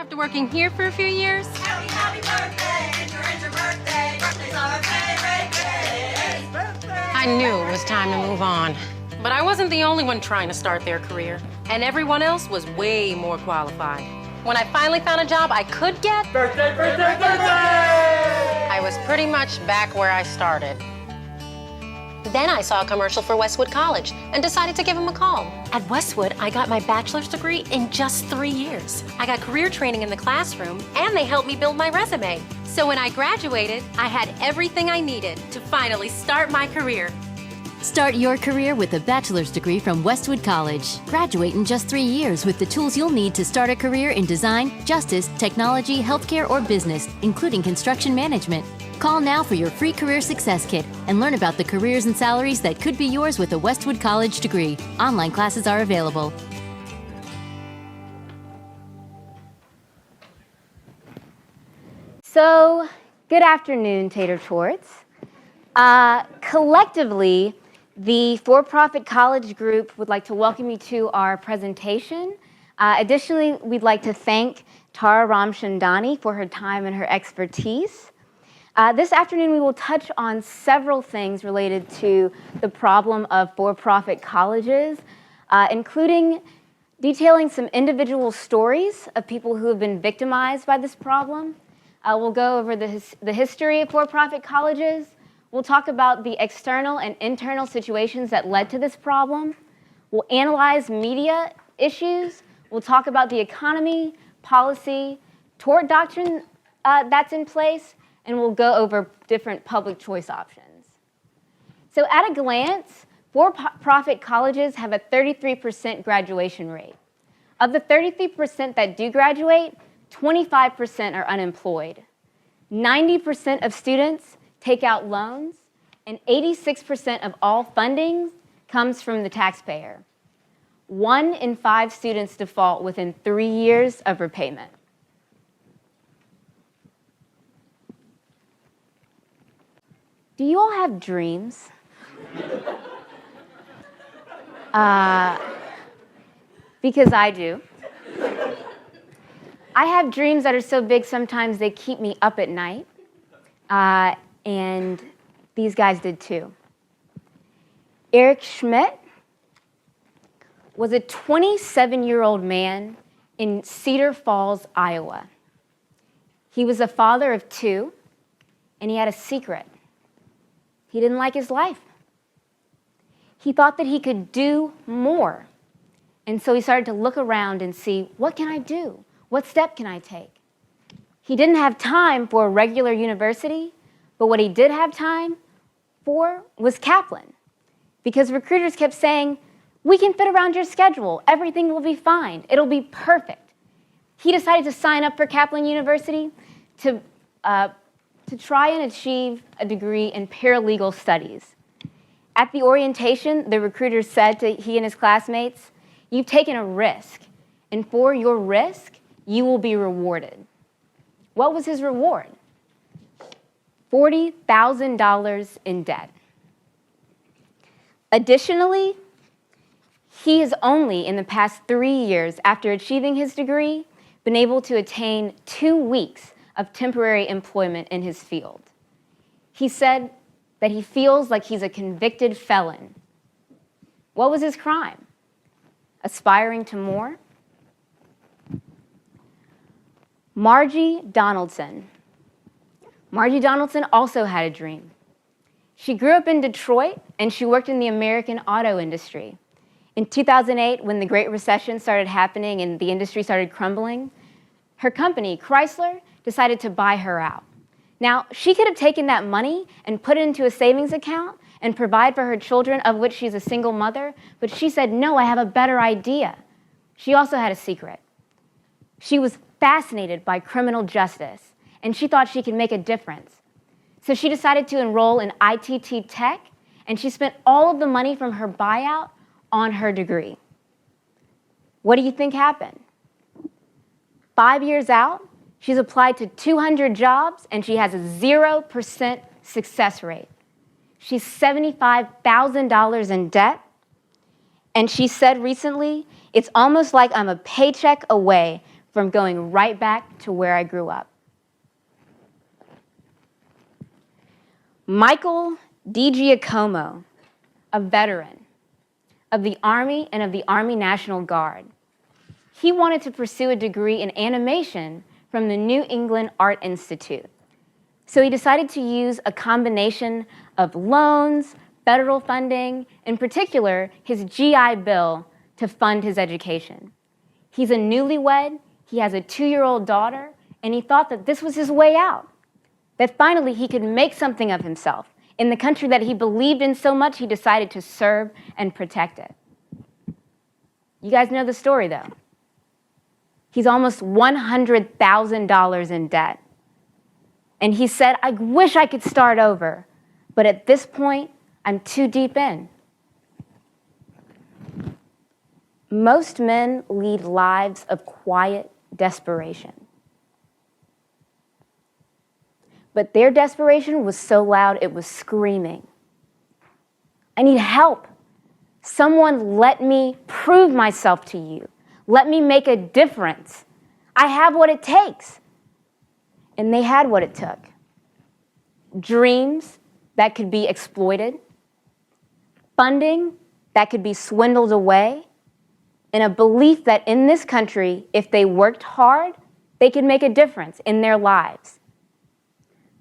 After working here for a few years, Happy birthday, it's your birthday. Birthday's our favorite day. I knew it was time to move on. But I wasn't the only one trying to start their career, and everyone else was way more qualified. When I finally found a job I could get, Birthday, birthday, birthday! I was pretty much back where I started. Then I saw a commercial for Westwood College and decided to give him a call. At Westwood, I got my bachelor's degree in just 3 years. I got career training in the classroom, and they helped me build my resume. So when I graduated, I had everything I needed to finally start my career. Start your career with a bachelor's degree from Westwood College. Graduate in just 3 years with the tools you'll need to start a career in design, justice, technology, healthcare, or business, including construction management. Call now for your free Career Success Kit and learn about the careers and salaries that could be yours with a Westwood College degree. Online classes are available. So, good afternoon, Tater Torts. Collectively, the for-profit college group would like to welcome you to our presentation. Additionally, we'd like to thank Tara Ramchandani for her time and her expertise. This afternoon, we will touch on several things related to the problem of for-profit colleges, including detailing some individual stories of people who have been victimized by this problem. We'll go over the history of for-profit colleges. We'll talk about the external and internal situations that led to this problem. We'll analyze media issues. We'll talk about the economy, policy, tort doctrine that's in place, and we'll go over different public choice options. So at a glance, for-profit colleges have a 33% graduation rate. Of the 33% that do graduate, 25% are unemployed. 90% of students take out loans, and 86% of all funding comes from the taxpayer. 1 in 5 students default within 3 years of repayment. Do you all have dreams? Because I do. I have dreams that are so big sometimes they keep me up at night. And these guys did too. Eric Schmidt was a 27-year-old man in Cedar Falls, Iowa. He was a father of 2, and he had a secret. He didn't like his life. He thought that he could do more. And so he started to look around and see, what can I do? What step can I take? He didn't have time for a regular university, but what he did have time for was Kaplan, because recruiters kept saying, we can fit around your schedule. Everything will be fine. It'll be perfect. He decided to sign up for Kaplan University to try and achieve a degree in paralegal studies. At the orientation, the recruiter said to he and his classmates, you've taken a risk, and for your risk, you will be rewarded. What was his reward? $40,000 in debt. Additionally, he has only, in the past 3 years after achieving his degree, been able to attain 2 weeks of temporary employment in his field. He said that he feels like he's a convicted felon. What was his crime? Aspiring to more? Margie Donaldson. Margie Donaldson also had a dream. She grew up in Detroit, and she worked in the American auto industry. In 2008, when the Great Recession started happening and the industry started crumbling, her company, Chrysler, decided to buy her out. Now, she could have taken that money and put it into a savings account and provide for her children, of which she's a single mother, but she said, no, I have a better idea. She also had a secret. She was fascinated by criminal justice, and she thought she could make a difference. So she decided to enroll in ITT Tech, and she spent all of the money from her buyout on her degree. What do you think happened? 5 years out, she's applied to 200 jobs, and she has a 0% success rate. She's $75,000 in debt, and she said recently, it's almost like I'm a paycheck away from going right back to where I grew up. Michael DiGiacomo, a veteran of the Army and of the Army National Guard. He wanted to pursue a degree in animation from the New England Art Institute. So he decided to use a combination of loans, federal funding, in particular, his GI Bill to fund his education. He's a newlywed, he has a 2-year-old daughter, and he thought that this was his way out, that finally he could make something of himself. In the country that he believed in so much, he decided to serve and protect it. You guys know the story, though. He's almost $100,000 in debt. And he said, I wish I could start over, but at this point, I'm too deep in. Most men lead lives of quiet desperation. But their desperation was so loud, it was screaming. I need help. Someone let me prove myself to you. Let me make a difference. I have what it takes. And they had what it took. Dreams that could be exploited, funding that could be swindled away, and a belief that in this country, if they worked hard, they could make a difference in their lives.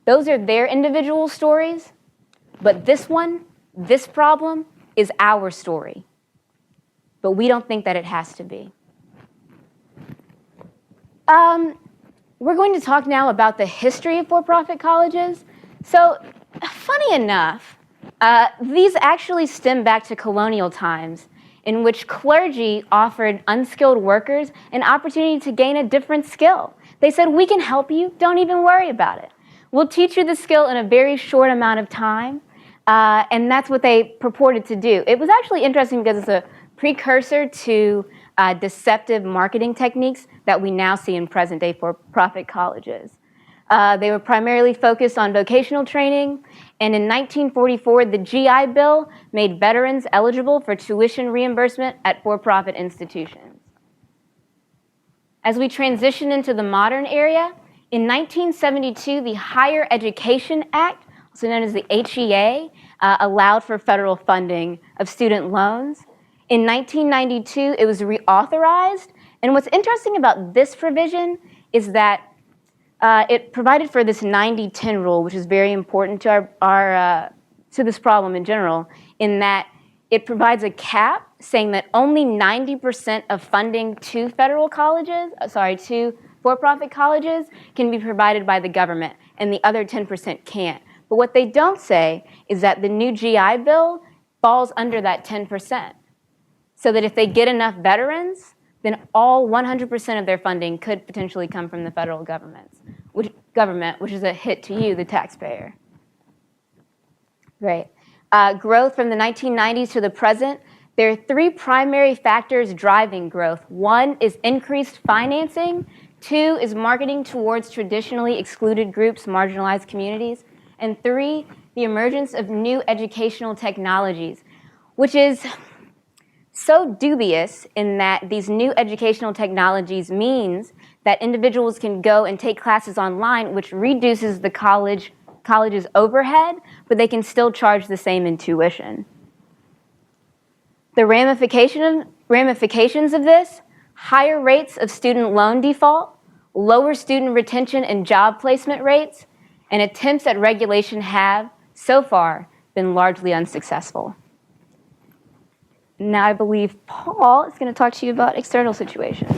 Those are their individual stories, but this one, this problem, is our story. But we don't think that it has to be. We're going to talk now about the history of for-profit colleges. So, funny enough, these actually stem back to colonial times, in which clergy offered unskilled workers an opportunity to gain a different skill. They said, we can help you, don't even worry about it. We'll teach you the skill in a very short amount of time, and that's what they purported to do. It was actually interesting because it's a precursor to deceptive marketing techniques that we now see in present-day for-profit colleges. They were primarily focused on vocational training, and in 1944, the GI Bill made veterans eligible for tuition reimbursement at for-profit institutions. As we transition into the modern era, in 1972, the Higher Education Act, also known as the HEA, allowed for federal funding of student loans. In 1992, it was reauthorized, and what's interesting about this provision is that it provided for this 90-10 rule, which is very important to to this problem in general, in that it provides a cap saying that only 90% of funding to federal colleges, to for-profit colleges can be provided by the government, and the other 10% can't. But what they don't say is that the new GI Bill falls under that 10%, so that if they get enough veterans, then all 100% of their funding could potentially come from the federal government, which is a hit to you, the taxpayer. Great. Growth from the 1990s to the present, there are 3 primary factors driving growth. 1 is increased financing. 2 is marketing towards traditionally excluded groups, marginalized communities. And 3, the emergence of new educational technologies, which is so dubious in that these new educational technologies means that individuals can go and take classes online, which reduces the college's overhead, but they can still charge the same in tuition. The ramifications of this: higher rates of student loan default, lower student retention and job placement rates, and attempts at regulation have, so far, been largely unsuccessful. Now I believe Paul is going to talk to you about external situations.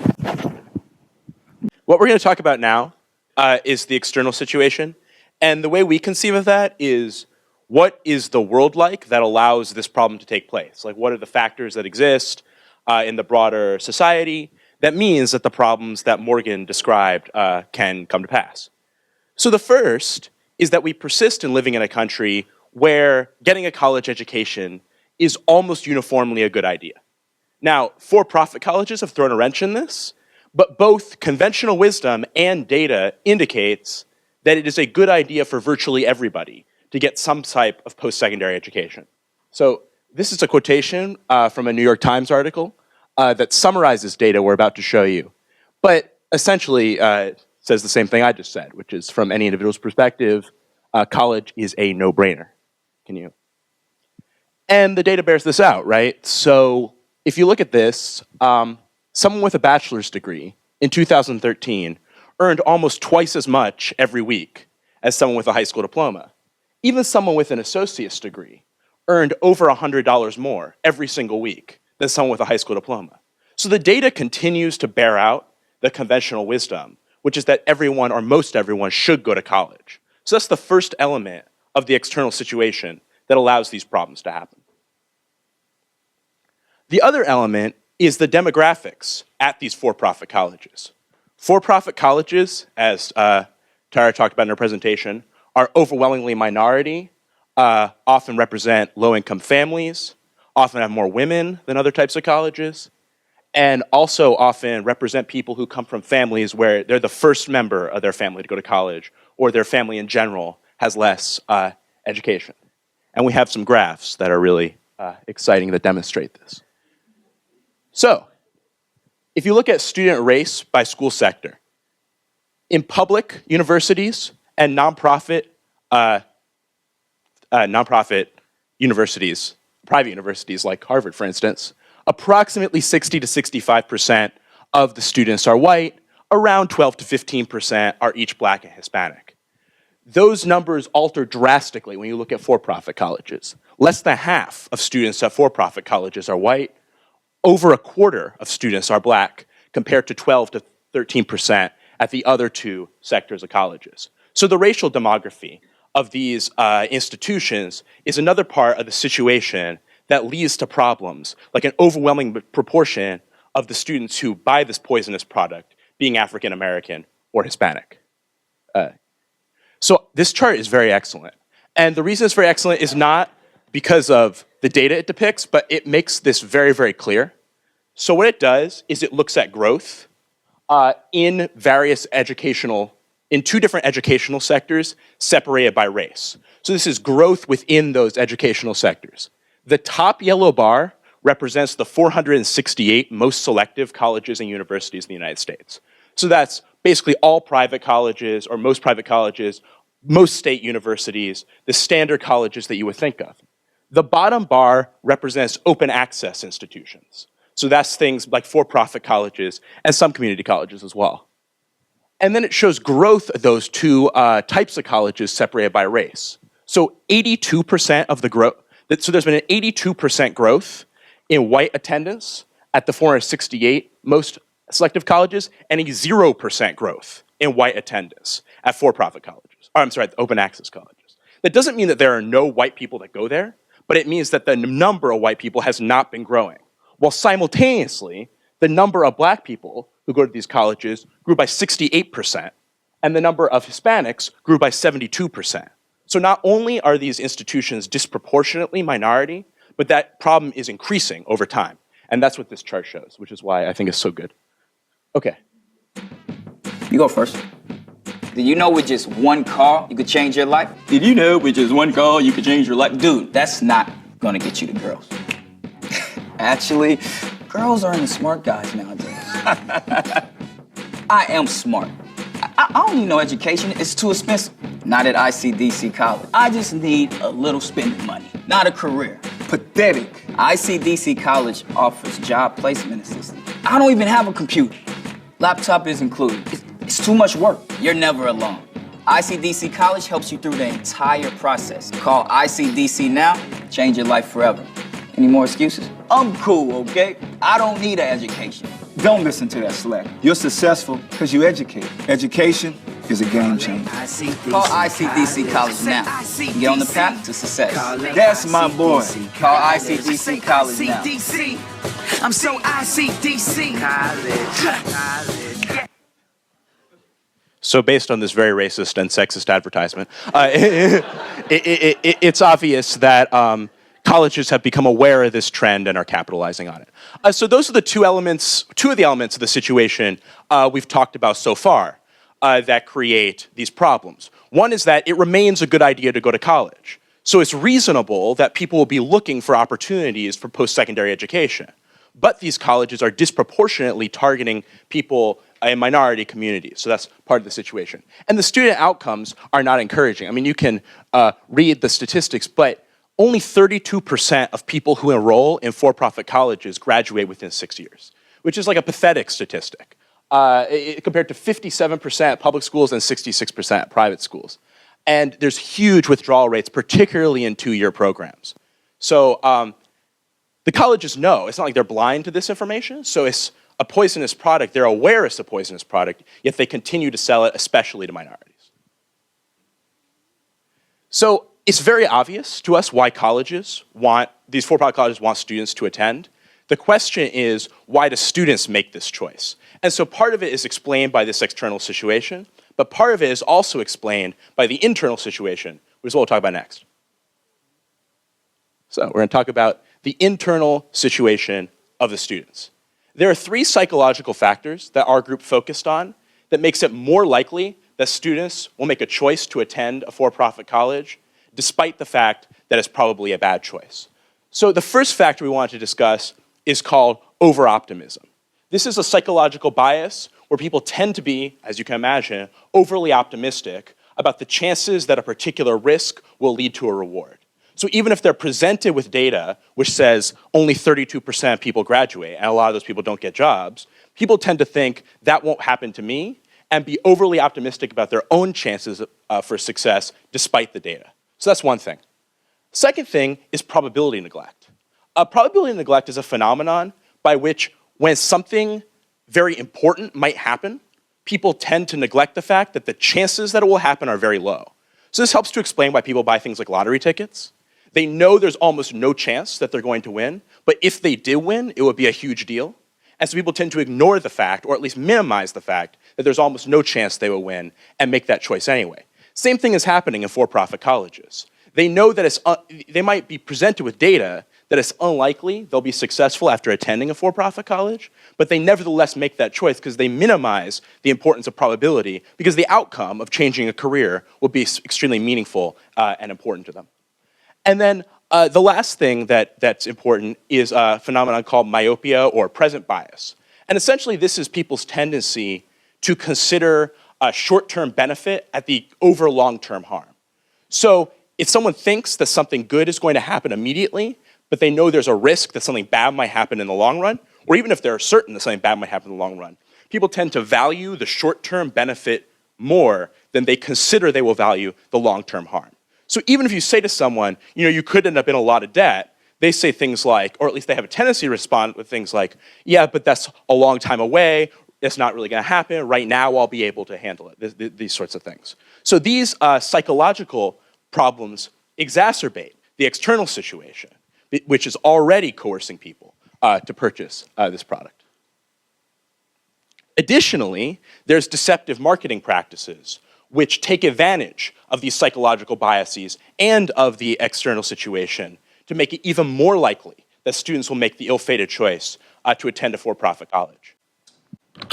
What we're going to talk about now is the external situation. And the way we conceive of that is, what is the world like that allows this problem to take place? Like, what are the factors that exist in the broader society that means that the problems that Morgan described can come to pass? So the first is that we persist in living in a country where getting a college education is almost uniformly a good idea. Now, for-profit colleges have thrown a wrench in this, but both conventional wisdom and data indicates that it is a good idea for virtually everybody to get some type of post-secondary education. So this is a quotation from a New York Times article that summarizes data we're about to show you. But essentially says the same thing I just said, which is from any individual's perspective, college is a no-brainer. Can you? And the data bears this out, right? So if you look at this, someone with a bachelor's degree in 2013 earned almost twice as much every week as someone with a high school diploma. Even someone with an associate's degree earned over $100 more every single week than someone with a high school diploma. So the data continues to bear out the conventional wisdom, which is that everyone or most everyone should go to college. So that's the first element of the external situation that allows these problems to happen. The other element is the demographics at these for-profit colleges. For-profit colleges, as Tara talked about in her presentation, are overwhelmingly minority, often represent low-income families, often have more women than other types of colleges, and also often represent people who come from families where they're the first member of their family to go to college, or their family in general has less education. And we have some graphs that are really exciting that demonstrate this. So, if you look at student race by school sector, in public universities and nonprofit universities, private universities like Harvard, for instance, approximately 60 to 65% of the students are white, around 12 to 15% are each Black and Hispanic. Those numbers alter drastically when you look at for-profit colleges. Less than half of students at for-profit colleges are white. Over a quarter of students are Black, compared to 12 to 13% at the other two sectors of colleges. So the racial demography of these institutions is another part of the situation that leads to problems, like an overwhelming proportion of the students who buy this poisonous product being African American or Hispanic. So this chart is very excellent. And the reason it's very excellent is not because of the data it depicts, but it makes this very, very clear. So what it does is it looks at growth in two different educational sectors separated by race. So this is growth within those educational sectors. The top yellow bar represents the 468 most selective colleges and universities in the United States. So that's basically all private colleges, or most private colleges, most state universities, the standard colleges that you would think of. The bottom bar represents open access institutions. So that's things like for-profit colleges and some community colleges as well. And then it shows growth of those two types of colleges separated by race. So 82% of the growth, so there's been an 82% growth in white attendance at the 468 most selective colleges, and a 0% growth in white attendance at for-profit colleges. Or, I'm sorry, open access colleges. That doesn't mean that there are no white people that go there, but it means that the number of white people has not been growing. While simultaneously, the number of Black people who go to these colleges grew by 68%, and the number of Hispanics grew by 72%. So not only are these institutions disproportionately minority, but that problem is increasing over time. And that's what this chart shows, which is why I think it's so good. Okay. You go first. Did you know with just one call, you could change your life? Did you know with just one call, you could change your life? Dude, that's not gonna get you to girls. Actually, girls are into smart guys nowadays. I am smart. I don't need no education. It's too expensive. Not at ICDC College. I just need a little spending money, not a career. Pathetic. ICDC College offers job placement assistance. I don't even have a computer. Laptop is included. It's too much work. You're never alone. ICDC College helps you through the entire process. Call ICDC now, change your life forever. Any more excuses? I'm cool, okay? I don't need an education. Don't listen to that slack. You're successful because you educate. Education is a game changer. Call ICDC College now and get on the path to success. That's my boy. Call ICDC College now. I'm so ICDC. So based on this very racist and sexist advertisement, it's obvious that colleges have become aware of this trend and are capitalizing on it. So those are the two of the elements of the situation we've talked about so far that create these problems. One is that it remains a good idea to go to college. So it's reasonable that people will be looking for opportunities for post-secondary education. But these colleges are disproportionately targeting people in minority communities. So that's part of the situation. And the student outcomes are not encouraging. I mean, you can read the statistics, but only 32% of people who enroll in for-profit colleges graduate within 6 years, which is like a pathetic statistic, compared to 57% at public schools and 66% at private schools. And there's huge withdrawal rates, particularly in two-year programs. So the colleges know, it's not like they're blind to this information, so it's a poisonous product, they're aware it's a poisonous product, yet they continue to sell it, especially to minorities. So it's very obvious to us why these for-profit colleges want students to attend. The question is, why do students make this choice? And so part of it is explained by this external situation, but part of it is also explained by the internal situation, which is what we'll talk about next. So we're going to talk about the internal situation of the students. There are three psychological factors that our group focused on that makes it more likely that students will make a choice to attend a for-profit college, despite the fact that it's probably a bad choice. So the first factor we want to discuss is called over-optimism. This is a psychological bias where people tend to be, as you can imagine, overly optimistic about the chances that a particular risk will lead to a reward. So even if they're presented with data which says only 32% of people graduate and a lot of those people don't get jobs, people tend to think that won't happen to me and be overly optimistic about their own chances for success despite the data. So that's one thing. Second thing is probability neglect. Probability neglect is a phenomenon by which when something very important might happen, people tend to neglect the fact that the chances that it will happen are very low. So this helps to explain why people buy things like lottery tickets. They know there's almost no chance that they're going to win, but if they did win, it would be a huge deal. And so people tend to ignore the fact, or at least minimize the fact, that there's almost no chance they will win and make that choice anyway. Same thing is happening in for-profit colleges. They know that they might be presented with data that it's unlikely they'll be successful after attending a for-profit college, but they nevertheless make that choice because they minimize the importance of probability because the outcome of changing a career will be extremely meaningful and important to them. And then the last thing that's important is a phenomenon called myopia or present bias. And essentially this is people's tendency to consider a short-term benefit over long-term harm. So if someone thinks that something good is going to happen immediately, but they know there's a risk that something bad might happen in the long run, or even if they're certain that something bad might happen in the long run, people tend to value the short-term benefit more than they consider they will value the long-term harm. So even if you say to someone, you could end up in a lot of debt, they say things like, or at least they have a tendency to respond with things like, yeah, but that's a long time away, it's not really going to happen, right now I'll be able to handle it, these sorts of things. So these psychological problems exacerbate the external situation, which is already coercing people to purchase this product. Additionally, there's deceptive marketing practices which take advantage of these psychological biases and of the external situation to make it even more likely that students will make the ill-fated choice to attend a for-profit college.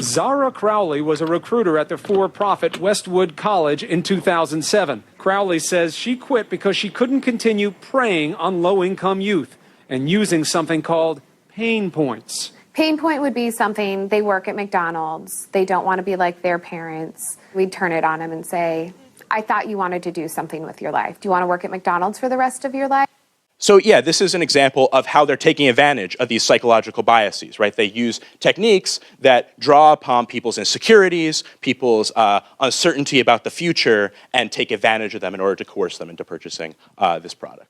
Zara Crowley was a recruiter at the for-profit Westwood College in 2007. Crowley says she quit because she couldn't continue preying on low-income youth and using something called pain points. Pain point would be something, they work at McDonald's, they don't want to be like their parents. We'd turn it on them and say, I thought you wanted to do something with your life. Do you want to work at McDonald's for the rest of your life? So yeah, this is an example of how they're taking advantage of these psychological biases, right? They use techniques that draw upon people's insecurities, people's uncertainty about the future, and take advantage of them in order to coerce them into purchasing this product.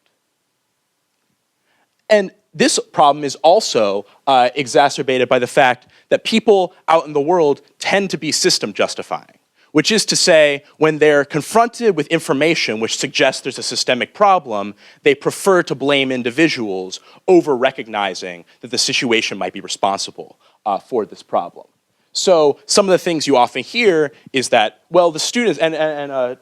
And this problem is also exacerbated by the fact that people out in the world tend to be system justifying, which is to say, when they're confronted with information which suggests there's a systemic problem, they prefer to blame individuals over recognizing that the situation might be responsible for this problem. So some of the things you often hear is that, well, the students, and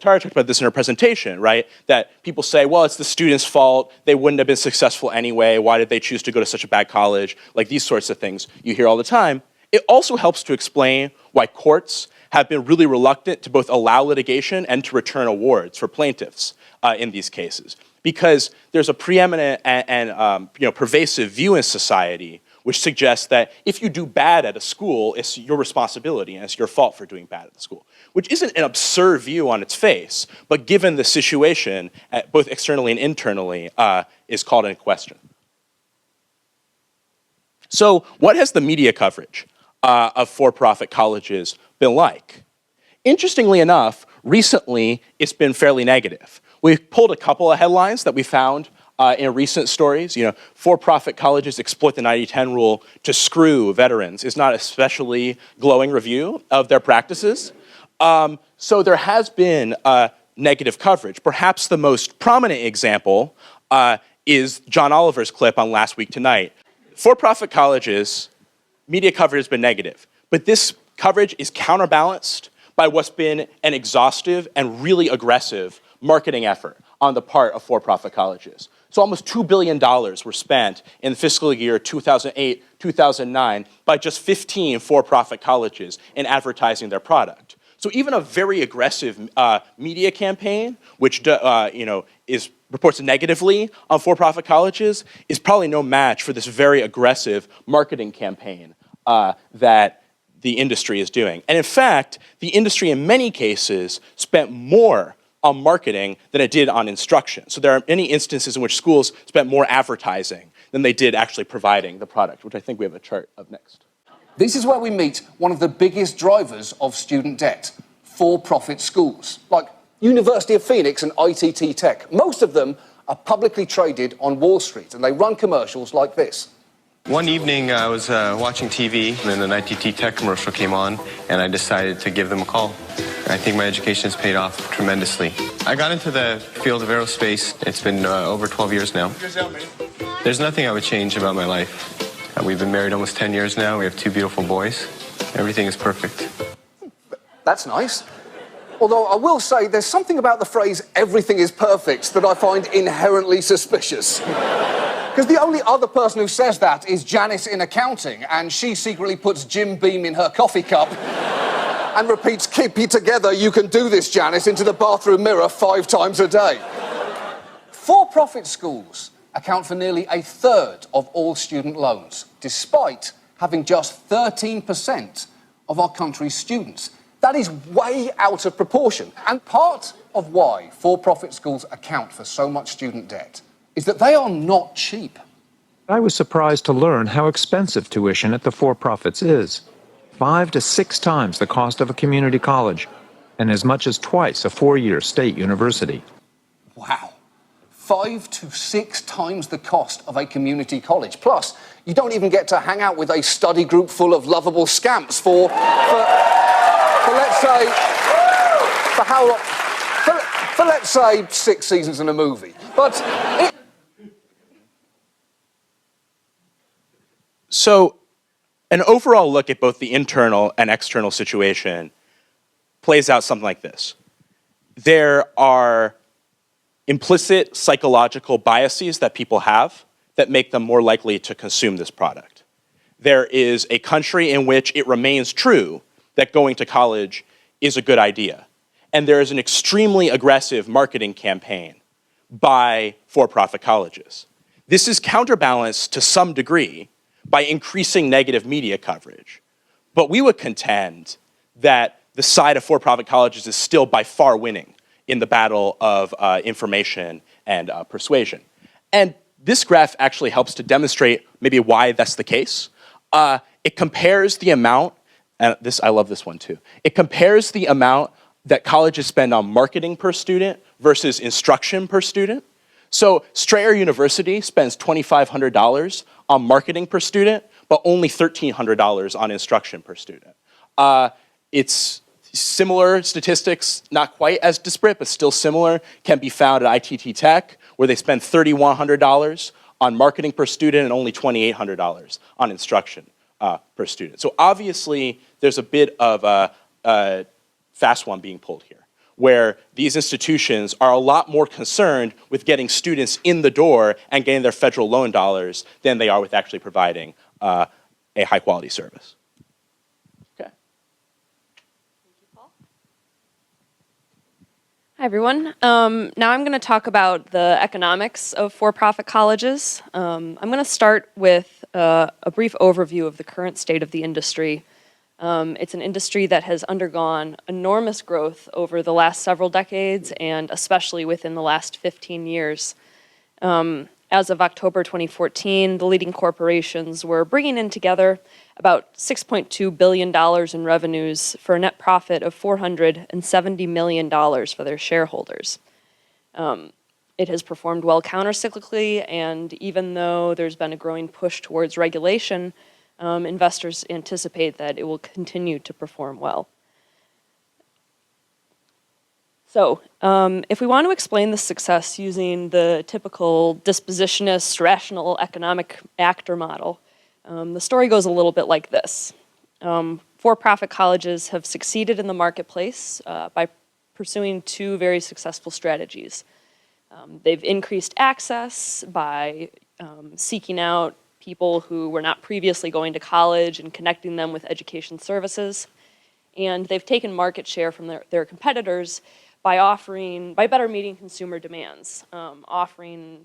Tara talked about this in her presentation, right? That people say, well, it's the students' fault. They wouldn't have been successful anyway. Why did they choose to go to such a bad college? Like these sorts of things you hear all the time. It also helps to explain why courts have been really reluctant to both allow litigation and to return awards for plaintiffs in these cases. Because there's a preeminent and pervasive view in society which suggests that if you do bad at a school, it's your responsibility and it's your fault for doing bad at the school, which isn't an absurd view on its face, but given the situation, both externally and internally, is called into question. So what has the media coverage of for-profit colleges been like? Interestingly enough, recently it's been fairly negative. We've pulled a couple of headlines that we found in recent stories. You know, for-profit colleges exploit the 90-10 rule to screw veterans is not especially glowing review of their practices. So there has been negative coverage. Perhaps the most prominent example is John Oliver's clip on Last Week Tonight. For-profit colleges, media coverage has been negative, but this coverage is counterbalanced by what's been an exhaustive and really aggressive marketing effort on the part of for-profit colleges. So almost $2 billion were spent in the fiscal year 2008-2009 by just 15 for-profit colleges in advertising their product. So even a very aggressive media campaign, which reports negatively on for-profit colleges, is probably no match for this very aggressive marketing campaign that the industry is doing. And in fact, the industry in many cases spent more on marketing than it did on instruction. So there are many instances in which schools spent more advertising than they did actually providing the product, which I think we have a chart of next. This is where we meet one of the biggest drivers of student debt, for-profit schools, like University of Phoenix and ITT Tech. Most of them are publicly traded on Wall Street, and they run commercials like this. One evening, I was watching TV, and an ITT Tech commercial came on, and I decided to give them a call. I think my education has paid off tremendously. I got into the field of aerospace. It's been over 12 years now. There's nothing I would change about my life. We've been married almost 10 years now. We have 2 beautiful boys. Everything is perfect. That's nice. Although I will say there's something about the phrase, everything is perfect, that I find inherently suspicious. Because the only other person who says that is Janice in accounting, and she secretly puts Jim Beam in her coffee cup and repeats, "Keep you together, you can do this, Janice," into the bathroom mirror 5 times a day. For-profit schools account for nearly a third of all student loans, despite having just 13% of our country's students. That is way out of proportion. And part of why for-profit schools account for so much student debt is that they are not cheap. I was surprised to learn how expensive tuition at the for-profits is. 5 to 6 times the cost of a community college, and as much as twice a 4-year state university. Wow. 5 to 6 times the cost of a community college. Plus, you don't even get to hang out with a study group full of lovable scamps for let's say, for how long? For let's say 6 seasons in a movie. But So an overall look at both the internal and external situation plays out something like this. There are implicit psychological biases that people have that make them more likely to consume this product. There is a country in which it remains true that going to college is a good idea. And there is an extremely aggressive marketing campaign by for-profit colleges. This is counterbalanced to some degree by increasing negative media coverage. But we would contend that the side of for-profit colleges is still by far winning in the battle of information and persuasion. And this graph actually helps to demonstrate maybe why that's the case. It compares the amount, and I love this one too. It compares the amount that colleges spend on marketing per student versus instruction per student. So Strayer University spends $2,500 on marketing per student, but only $1,300 on instruction per student. It's similar statistics, not quite as disparate, but still similar, can be found at ITT Tech, where they spend $3,100 on marketing per student and only $2,800 on instruction per student. So obviously, there's a bit of a fast one being pulled here, where these institutions are a lot more concerned with getting students in the door and getting their federal loan dollars than they are with actually providing a high-quality service. Okay. Hi, everyone. Now I'm going to talk about the economics of for-profit colleges. I'm going to start with a brief overview of the current state of the industry. It's an industry that has undergone enormous growth over the last several decades, and especially within the last 15 years. As of October 2014, the leading corporations were bringing in together about $6.2 billion in revenues for a net profit of $470 million for their shareholders. It has performed well countercyclically, and even though there's been a growing push towards regulation, investors anticipate that it will continue to perform well. So, if we want to explain this success using the typical dispositionist, rational economic actor model, the story goes a little bit like this. For-profit colleges have succeeded in the marketplace by pursuing two very successful strategies. They've increased access by seeking out people who were not previously going to college and connecting them with education services. And they've taken market share from their competitors by better meeting consumer demands, offering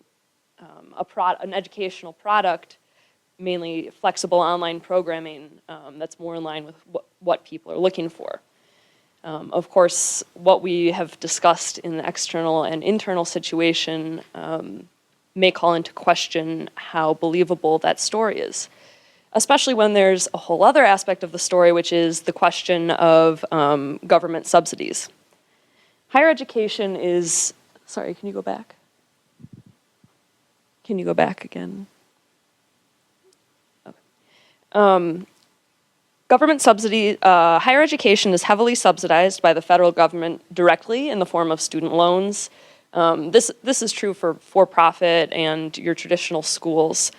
an educational product, mainly flexible online programming that's more in line with what people are looking for. Of course, what we have discussed in the external and internal situation may call into question how believable that story is, especially when there's a whole other aspect of the story, which is the question of government subsidies. Higher education is, sorry, can you go back? Can you go back again? Okay. Government subsidy, higher education is heavily subsidized by the federal government directly in the form of student loans. This is true for for-profit and your traditional schools.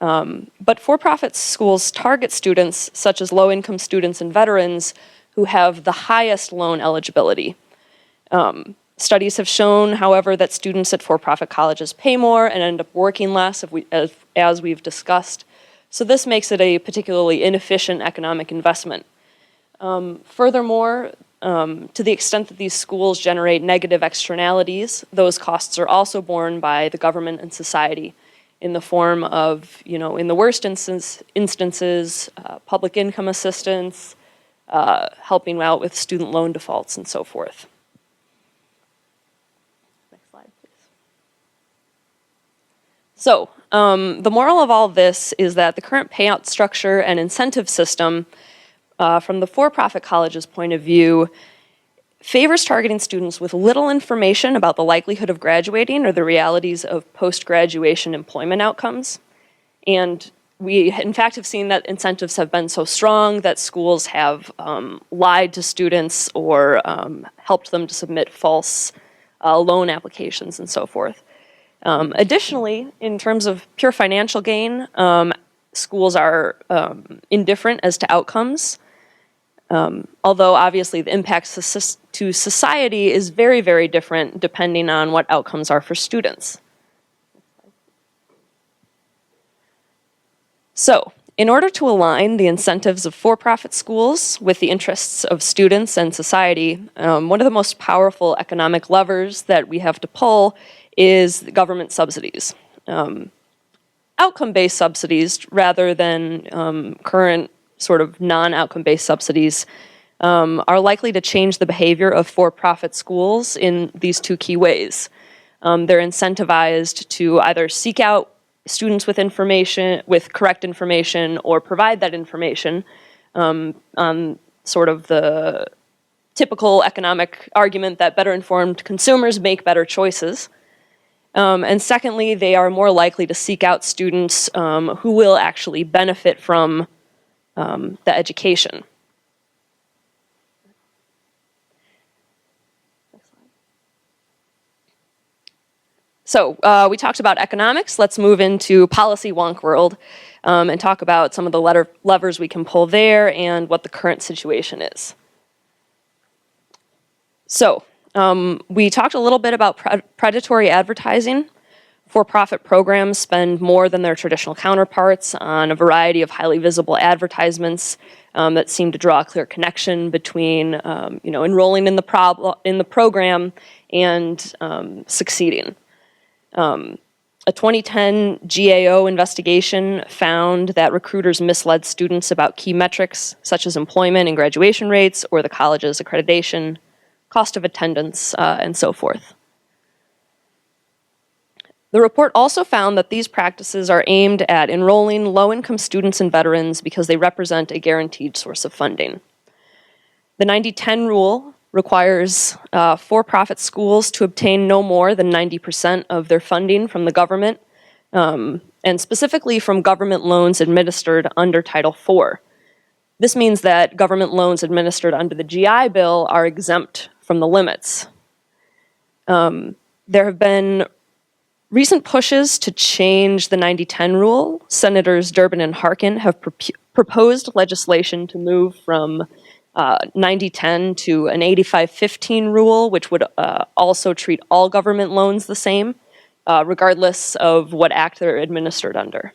But for-profit schools target students such as low-income students and veterans who have the highest loan eligibility. Studies have shown, however, that students at for-profit colleges pay more and end up working less, as we've discussed. So this makes it a particularly inefficient economic investment. Furthermore, to the extent that these schools generate negative externalities, those costs are also borne by the government and society in the form of, in the worst instances, public income assistance, helping out with student loan defaults, and so forth. Next slide, please. So, the moral of all this is that the current payout structure and incentive system, from the for-profit college's point of view, favors targeting students with little information about the likelihood of graduating or the realities of post-graduation employment outcomes. And we, in fact, have seen that incentives have been so strong that schools have lied to students or helped them to submit false loan applications and so forth. Additionally, in terms of pure financial gain, schools are indifferent as to outcomes, although obviously the impact to society is very, very different depending on what outcomes are for students. So, in order to align the incentives of for-profit schools with the interests of students and society, one of the most powerful economic levers that we have to pull is government subsidies. Outcome-based subsidies, rather than current sort of non-outcome-based subsidies, are likely to change the behavior of for-profit schools in these two key ways. They're incentivized to either seek out students with correct information, or provide that information on sort of the typical economic argument that better informed consumers make better choices. And secondly, they are more likely to seek out students who will actually benefit from the education. So we talked about economics. Let's move into policy wonk world and talk about some of the levers we can pull there and what the current situation is. So we talked a little bit about predatory advertising. For-profit programs spend more than their traditional counterparts on a variety of highly visible advertisements that seem to draw a clear connection between enrolling in the program and succeeding. A 2010 GAO investigation found that recruiters misled students about key metrics such as employment and graduation rates or the college's accreditation, cost of attendance, and so forth. The report also found that these practices are aimed at enrolling low-income students and veterans because they represent a guaranteed source of funding. The 90-10 rule requires for-profit schools to obtain no more than 90% of their funding from the government, and specifically from government loans administered under Title IV. This means that government loans administered under the GI Bill are exempt from the limits. There have been recent pushes to change the 90-10 rule. Senators Durbin and Harkin have proposed legislation to move from 90-10 to an 85-15 rule, which would also treat all government loans the same, regardless of what act they're administered under.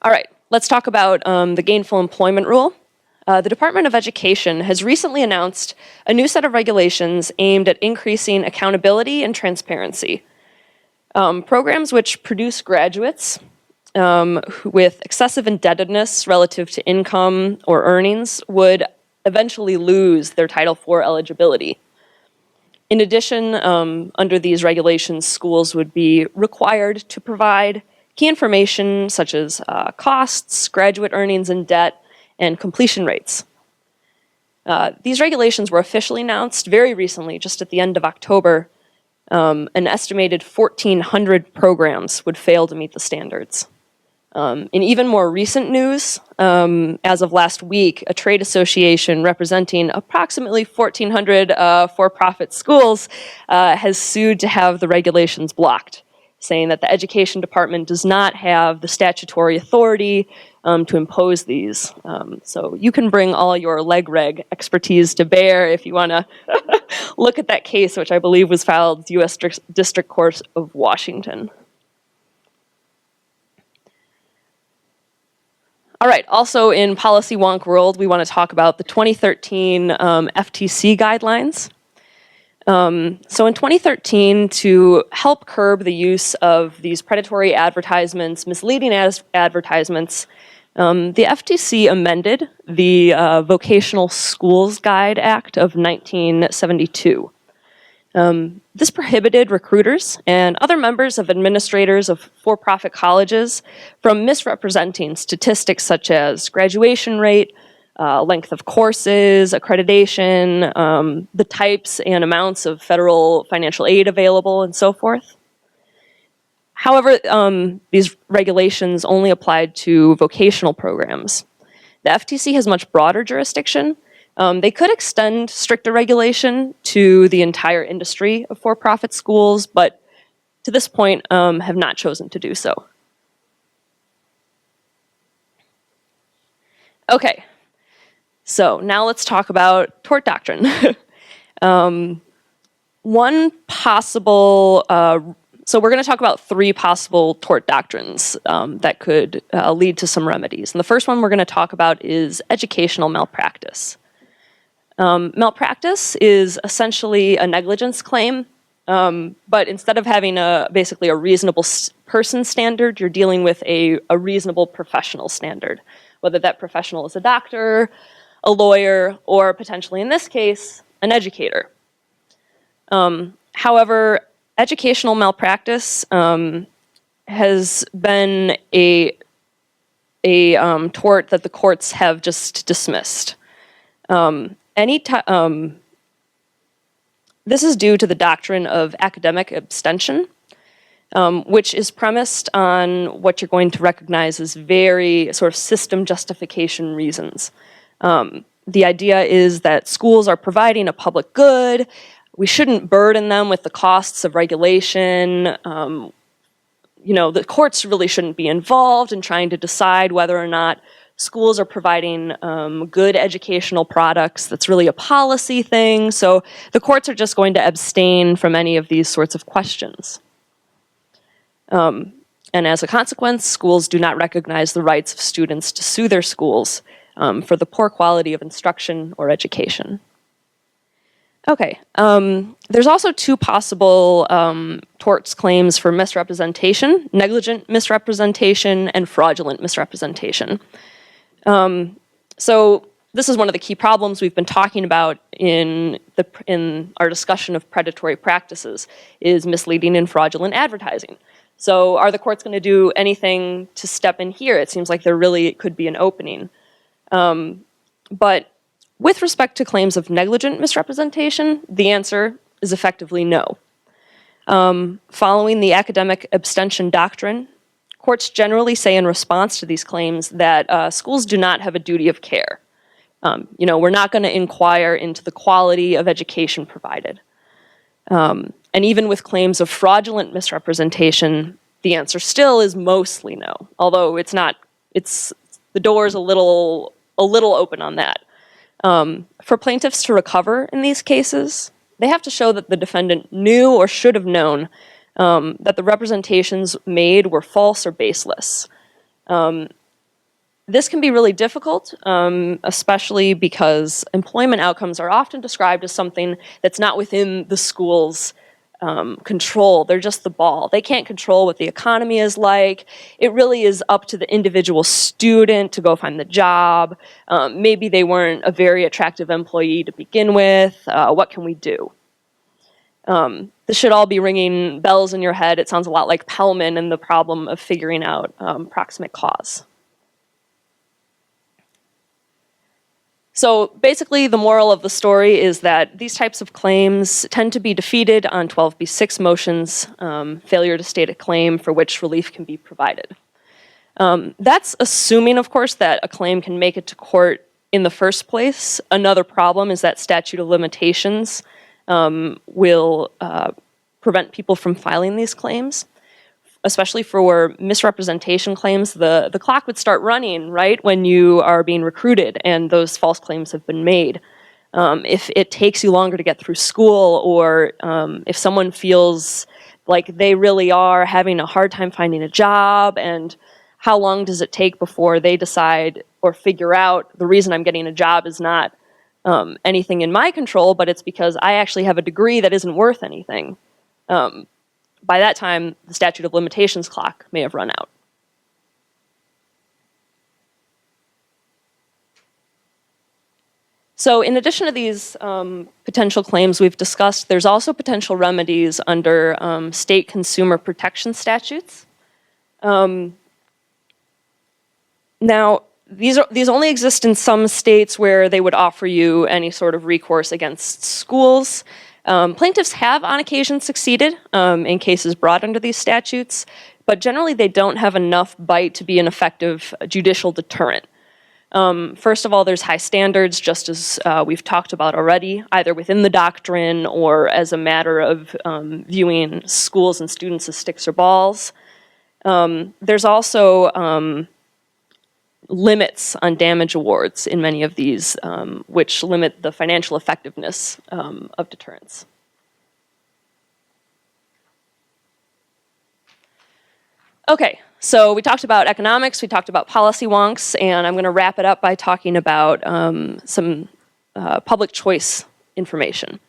All right, let's talk about the gainful employment rule. The Department of Education has recently announced a new set of regulations aimed at increasing accountability and transparency. Programs which produce graduates with excessive indebtedness relative to income or earnings would eventually lose their Title IV eligibility. In addition, under these regulations, schools would be required to provide key information such as costs, graduate earnings and debt, and completion rates. These regulations were officially announced very recently, just at the end of October. An estimated 1,400 programs would fail to meet the standards. In even more recent news, as of last week, a trade association representing approximately 1,400 for-profit schools has sued to have the regulations blocked, saying that the Education Department does not have the statutory authority to impose these. So you can bring all your leg-reg expertise to bear if you want to look at that case, which I believe was filed at the U.S. District Court of Washington. All right, also in Policy Wonk World, we want to talk about the 2013 FTC guidelines. So in 2013, to help curb the use of these predatory advertisements, misleading advertisements, the FTC amended the Vocational Schools Guide Act of 1972. This prohibited recruiters and other members of administrators of for-profit colleges from misrepresenting statistics such as graduation rate, length of courses, accreditation, the types and amounts of federal financial aid available, and so forth. However, these regulations only applied to vocational programs. The FTC has much broader jurisdiction. They could extend stricter regulation to the entire industry of for-profit schools, but to this point have not chosen to do so. Okay, so now let's talk about tort doctrine. One possible, so we're going to talk about three possible tort doctrines that could lead to some remedies. And the first one we're going to talk about is educational malpractice. Malpractice is essentially a negligence claim, but instead of having basically a reasonable person standard, you're dealing with a reasonable professional standard, whether that professional is a doctor, a lawyer, or potentially in this case, an educator. However, educational malpractice has been a tort that the courts have just dismissed. This is due to the doctrine of academic abstention, which is premised on what you're going to recognize as very sort of system justification reasons. The idea is that schools are providing a public good. We shouldn't burden them with the costs of regulation. The courts really shouldn't be involved in trying to decide whether or not schools are providing good educational products. That's really a policy thing. So the courts are just going to abstain from any of these sorts of questions. And as a consequence, schools do not recognize the rights of students to sue their schools for the poor quality of instruction or education. Okay. There's also two possible torts claims for misrepresentation: negligent misrepresentation and fraudulent misrepresentation. So this is one of the key problems we've been talking about in our discussion of predatory practices, is misleading and fraudulent advertising. So are the courts going to do anything to step in here? It seems like there really could be an opening. But with respect to claims of negligent misrepresentation, the answer is effectively no. Following the academic abstention doctrine, courts generally say in response to these claims that schools do not have a duty of care. We're not going to inquire into the quality of education provided. And even with claims of fraudulent misrepresentation, the answer still is mostly no. Although the door is a little open on that. For plaintiffs to recover in these cases, they have to show that the defendant knew or should have known that the representations made were false or baseless. This can be really difficult, especially because employment outcomes are often described as something that's not within the school's control. They're just the ball. They can't control what the economy is like. It really is up to the individual student to go find the job. Maybe they weren't a very attractive employee to begin with. What can we do? This should all be ringing bells in your head. It sounds a lot like Pellman and the problem of figuring out proximate cause. So basically, the moral of the story is that these types of claims tend to be defeated on 12b6 motions, failure to state a claim for which relief can be provided. That's assuming, of course, that a claim can make it to court in the first place. Another problem is that statute of limitations will prevent people from filing these claims. Especially for misrepresentation claims, the clock would start running right when you are being recruited and those false claims have been made. If it takes you longer to get through school, or if someone feels like they really are having a hard time finding a job, and how long does it take before they decide or figure out the reason I'm getting a job is not anything in my control, but it's because I actually have a degree that isn't worth anything. By that time, the statute of limitations clock may have run out. So in addition to these potential claims we've discussed, there's also potential remedies under state consumer protection statutes. Now, these only exist in some states where they would offer you any sort of recourse against schools. Plaintiffs have on occasion succeeded in cases brought under these statutes, but generally they don't have enough bite to be an effective judicial deterrent. First of all, there's high standards, just as we've talked about already, either within the doctrine or as a matter of viewing schools and students as sticks or balls. There's also limits on damage awards in many of these, which limit the financial effectiveness of deterrence. Okay, so we talked about economics, we talked about policy wonks, and I'm going to wrap it up by talking about some public choice information.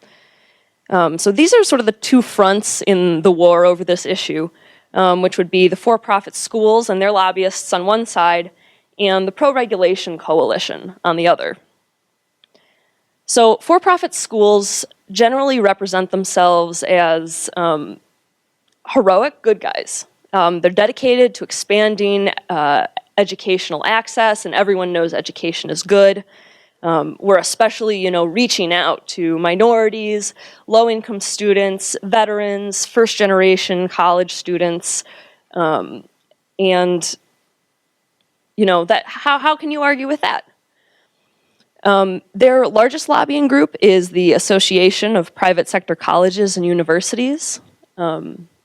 So these are sort of the two fronts in the war over this issue, which would be the for-profit schools and their lobbyists on one side, and the pro-regulation coalition on the other. So for-profit schools generally represent themselves as heroic good guys. They're dedicated to expanding educational access, and everyone knows education is good. We're especially, reaching out to minorities, low-income students, veterans, first-generation college students, and that how can you argue with that? Their largest lobbying group is the Association of Private Sector Colleges and Universities.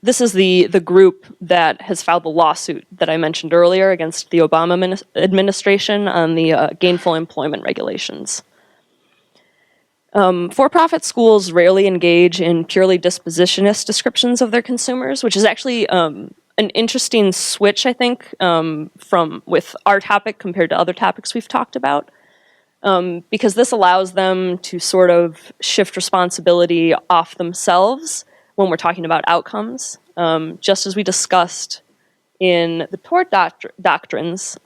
This is the group that has filed the lawsuit that I mentioned earlier against the Obama administration on the gainful employment regulations. For-profit schools rarely engage in purely dispositionist descriptions of their consumers, which is actually an interesting switch, I think, with our topic compared to other topics we've talked about. because this allows them to sort of shift responsibility off themselves when we're talking about outcomes. Just as we discussed in the tort doctrines,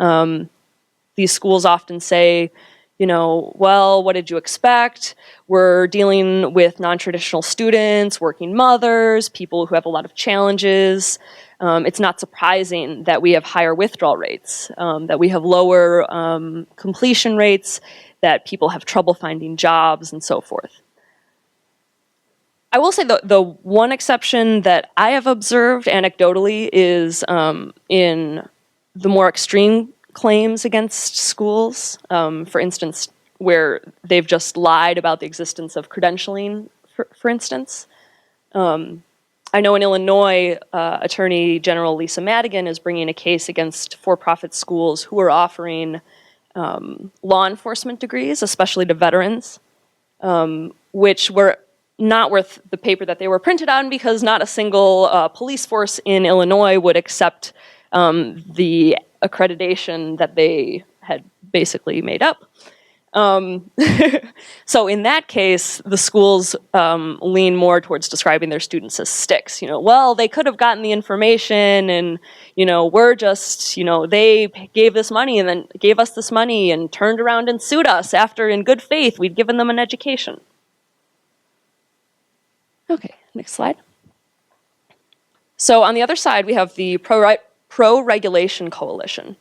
these schools often say, you know, well, what did you expect? We're dealing with non-traditional students, working mothers, people who have a lot of challenges. It's not surprising that we have higher withdrawal rates, that we have lower completion rates, that people have trouble finding jobs, and so forth. I will say the one exception that I have observed anecdotally is in the more extreme claims against schools, for instance, where they've just lied about the existence of credentialing, for instance. I know in Illinois, Attorney General Lisa Madigan is bringing a case against for-profit schools who are offering law enforcement degrees, especially to veterans, which were not worth the paper that they were printed on because not a single police force in Illinois would accept the accreditation that they had basically made up. So in that case, the schools lean more towards describing their students as sticks. You know, well, they could have gotten the information and, you know, we're just, you know, they gave this money and then gave us this money and turned around and sued us after, in good faith, we'd given them an education. Okay, next slide. So on the other side, we have the Pro-Regulation Coalition.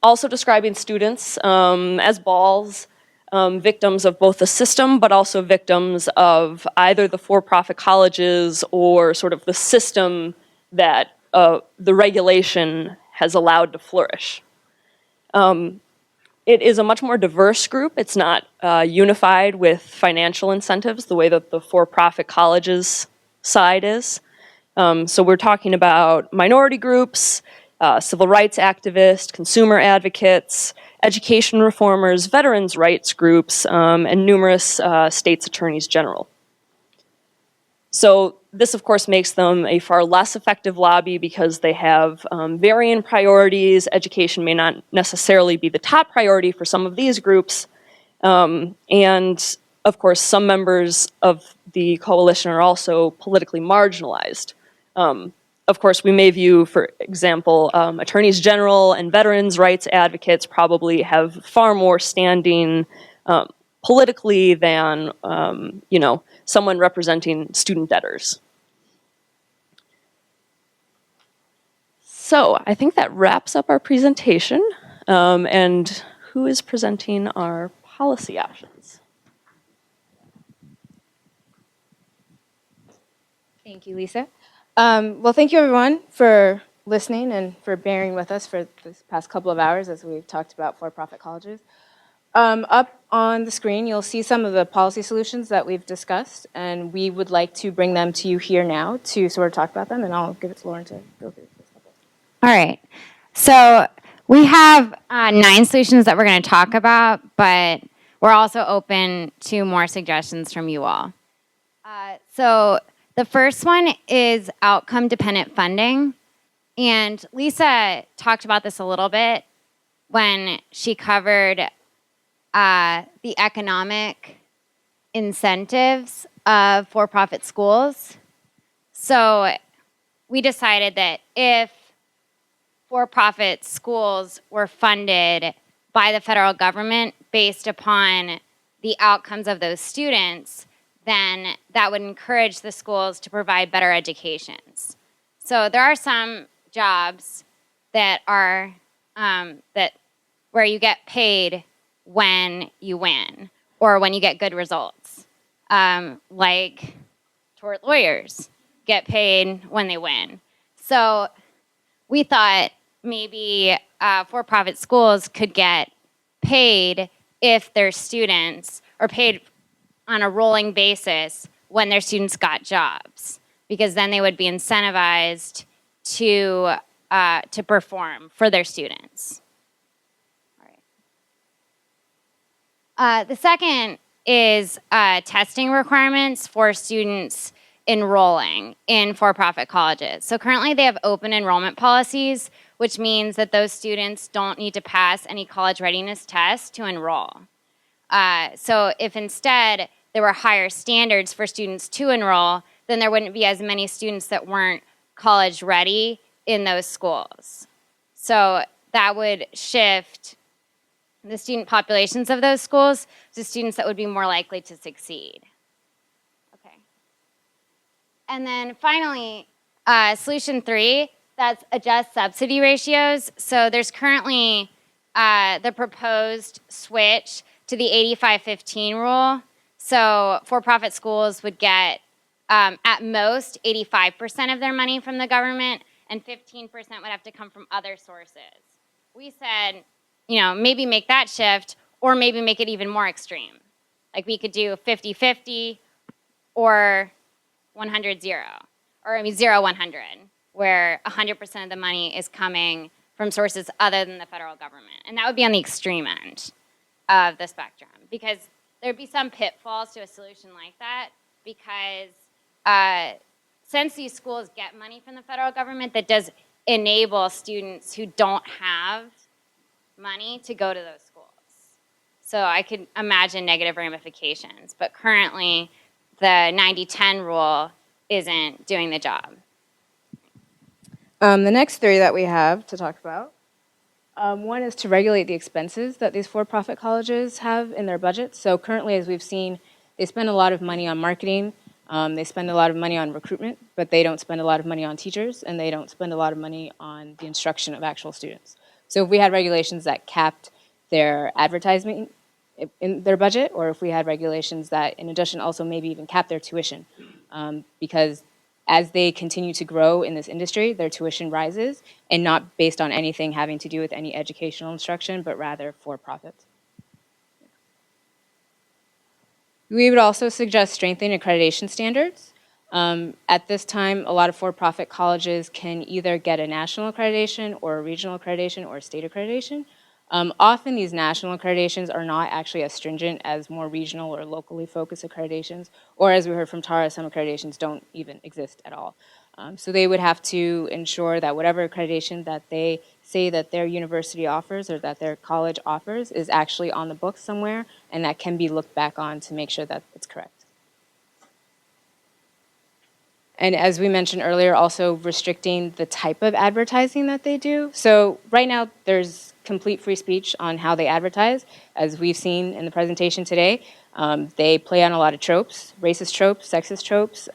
Also describing students as balls, victims of both the system, but also victims of either the for-profit colleges or sort of the system that the regulation has allowed to flourish. It is a much more diverse group. It's not unified with financial incentives the way that the for-profit colleges side is. So we're talking about minority groups, civil rights activists, consumer advocates, education reformers, veterans' rights groups, and numerous states' attorneys general. So this, of course, makes them a far less effective lobby because they have varying priorities. Education may not necessarily be the top priority for some of these groups. And, of course, some members of the coalition are also politically marginalized. Of course, we may view, for example, attorneys general and veterans' rights advocates probably have far more standing politically than, you know, someone representing student debtors. So I think that wraps up our presentation. And who is presenting our policy options? Thank you, Lisa. Well, thank you, everyone, for listening and for bearing with us for this past couple of hours as we've talked about for-profit colleges. Up on the screen, you'll see some of the policy solutions that we've discussed, and we would like to bring them to you here now to sort of talk about them, and I'll give it to Lauren to go through this. All right. So we have 9 solutions that we're going to talk about, but we're also open to more suggestions from you all. So the first one is outcome-dependent funding. And Lisa talked about this a little bit when she covered the economic incentives of for-profit schools. So we decided that if for-profit schools were funded by the federal government based upon the outcomes of those students, then that would encourage the schools to provide better educations. So there are some jobs that are where you get paid when you win or when you get good results, like tort lawyers get paid when they win. So we thought maybe for-profit schools could get paid if their students are paid on a rolling basis when their students got jobs, because then they would be incentivized to perform for their students. All right. The second is testing requirements for students enrolling in for-profit colleges. So currently they have open enrollment policies, which means that those students don't need to pass any college readiness tests to enroll. So if instead there were higher standards for students to enroll, then there wouldn't be as many students that weren't college ready in those schools. So that would shift the student populations of those schools to students that would be more likely to succeed. Okay. And then finally, solution 3, that's adjust subsidy ratios. So there's currently the proposed switch to the 85-15 rule. So for-profit schools would get at most 85% of their money from the government, and 15% would have to come from other sources. We said, maybe make that shift, or maybe make it even more extreme. Like we could do 50-50 or 100-0, or 0-100, where 100% of the money is coming from sources other than the federal government. And that would be on the extreme end of the spectrum, because there'd be some pitfalls to a solution like that, because since these schools get money from the federal government, that does enable students who don't have money to go to those schools. So I could imagine negative ramifications, but currently the 90-10 rule isn't doing the job. The next 3 that we have to talk about, one is to regulate the expenses that these for-profit colleges have in their budgets. So currently, as we've seen, they spend a lot of money on marketing, they spend a lot of money on recruitment, but they don't spend a lot of money on teachers, and they don't spend a lot of money on the instruction of actual students. So if we had regulations that capped their advertisement in their budget, or if we had regulations that, in addition, also maybe even cap their tuition, because as they continue to grow in this industry, their tuition rises, and not based on anything having to do with any educational instruction, but rather for profits. We would also suggest strengthening accreditation standards. At this time, a lot of for-profit colleges can either get a national accreditation or a regional accreditation or a state accreditation. Often these national accreditations are not actually as stringent as more regional or locally focused accreditations, or as we heard from Tara, some accreditations don't even exist at all. So they would have to ensure that whatever accreditation that they say that their university offers or that their college offers is actually on the books somewhere, and that can be looked back on to make sure that it's correct. And as we mentioned earlier, also restricting the type of advertising that they do. So right now, there's complete free speech on how they advertise. As we've seen in the presentation today, they play on a lot of tropes, racist tropes, sexist tropes,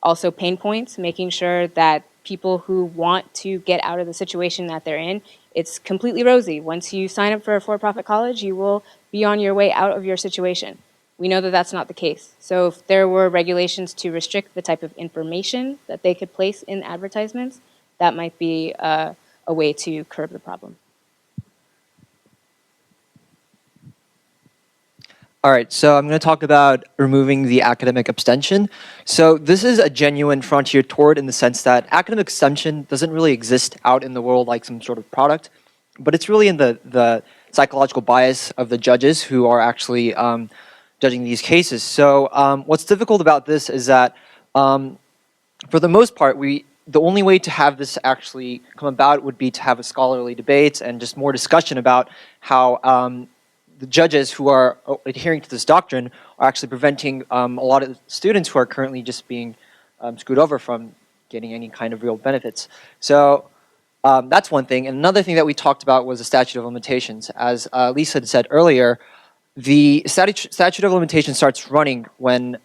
also pain points, making sure that people who want to get out of the situation that they're in, it's completely rosy. Once you sign up for a for-profit college, you will be on your way out of your situation. We know that that's not the case. So if there were regulations to restrict the type of information that they could place in advertisements, that might be a way to curb the problem. All right, so I'm going to talk about removing the academic abstention. So this is a genuine frontier tort in the sense that academic abstention doesn't really exist out in the world like some sort of product, but it's really in the psychological bias of the judges who are actually judging these cases. So what's difficult about this is that for the most part, the only way to have this actually come about would be to have a scholarly debate and just more discussion about how the judges who are adhering to this doctrine are actually preventing a lot of students who are currently just being screwed over from getting any kind of real benefits. So that's one thing. And another thing that we talked about was the statute of limitations. As Lisa had said earlier, the statute of limitations starts running when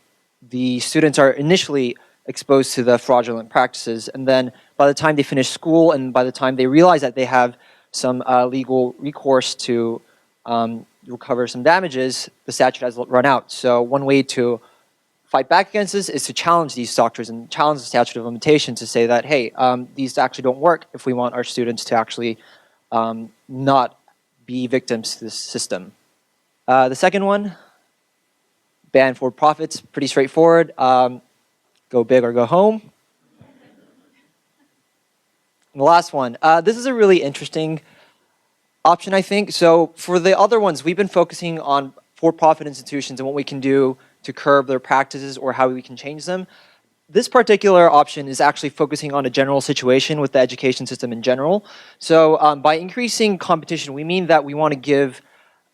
the students are initially exposed to the fraudulent practices. And then by the time they finish school and by the time they realize that they have some legal recourse to recover some damages, the statute has run out. So one way to fight back against this is to challenge these doctrines and challenge the statute of limitations to say that, hey, these actually don't work if we want our students to actually not be victims to this system. The second one, ban for profits, pretty straightforward. Go big or go home. And the last one, this is a really interesting option, I think. So for the other ones, we've been focusing on for-profit institutions and what we can do to curb their practices or how we can change them. this particular option is actually focusing on a general situation with the education system in general. So by increasing competition, we mean that we want to give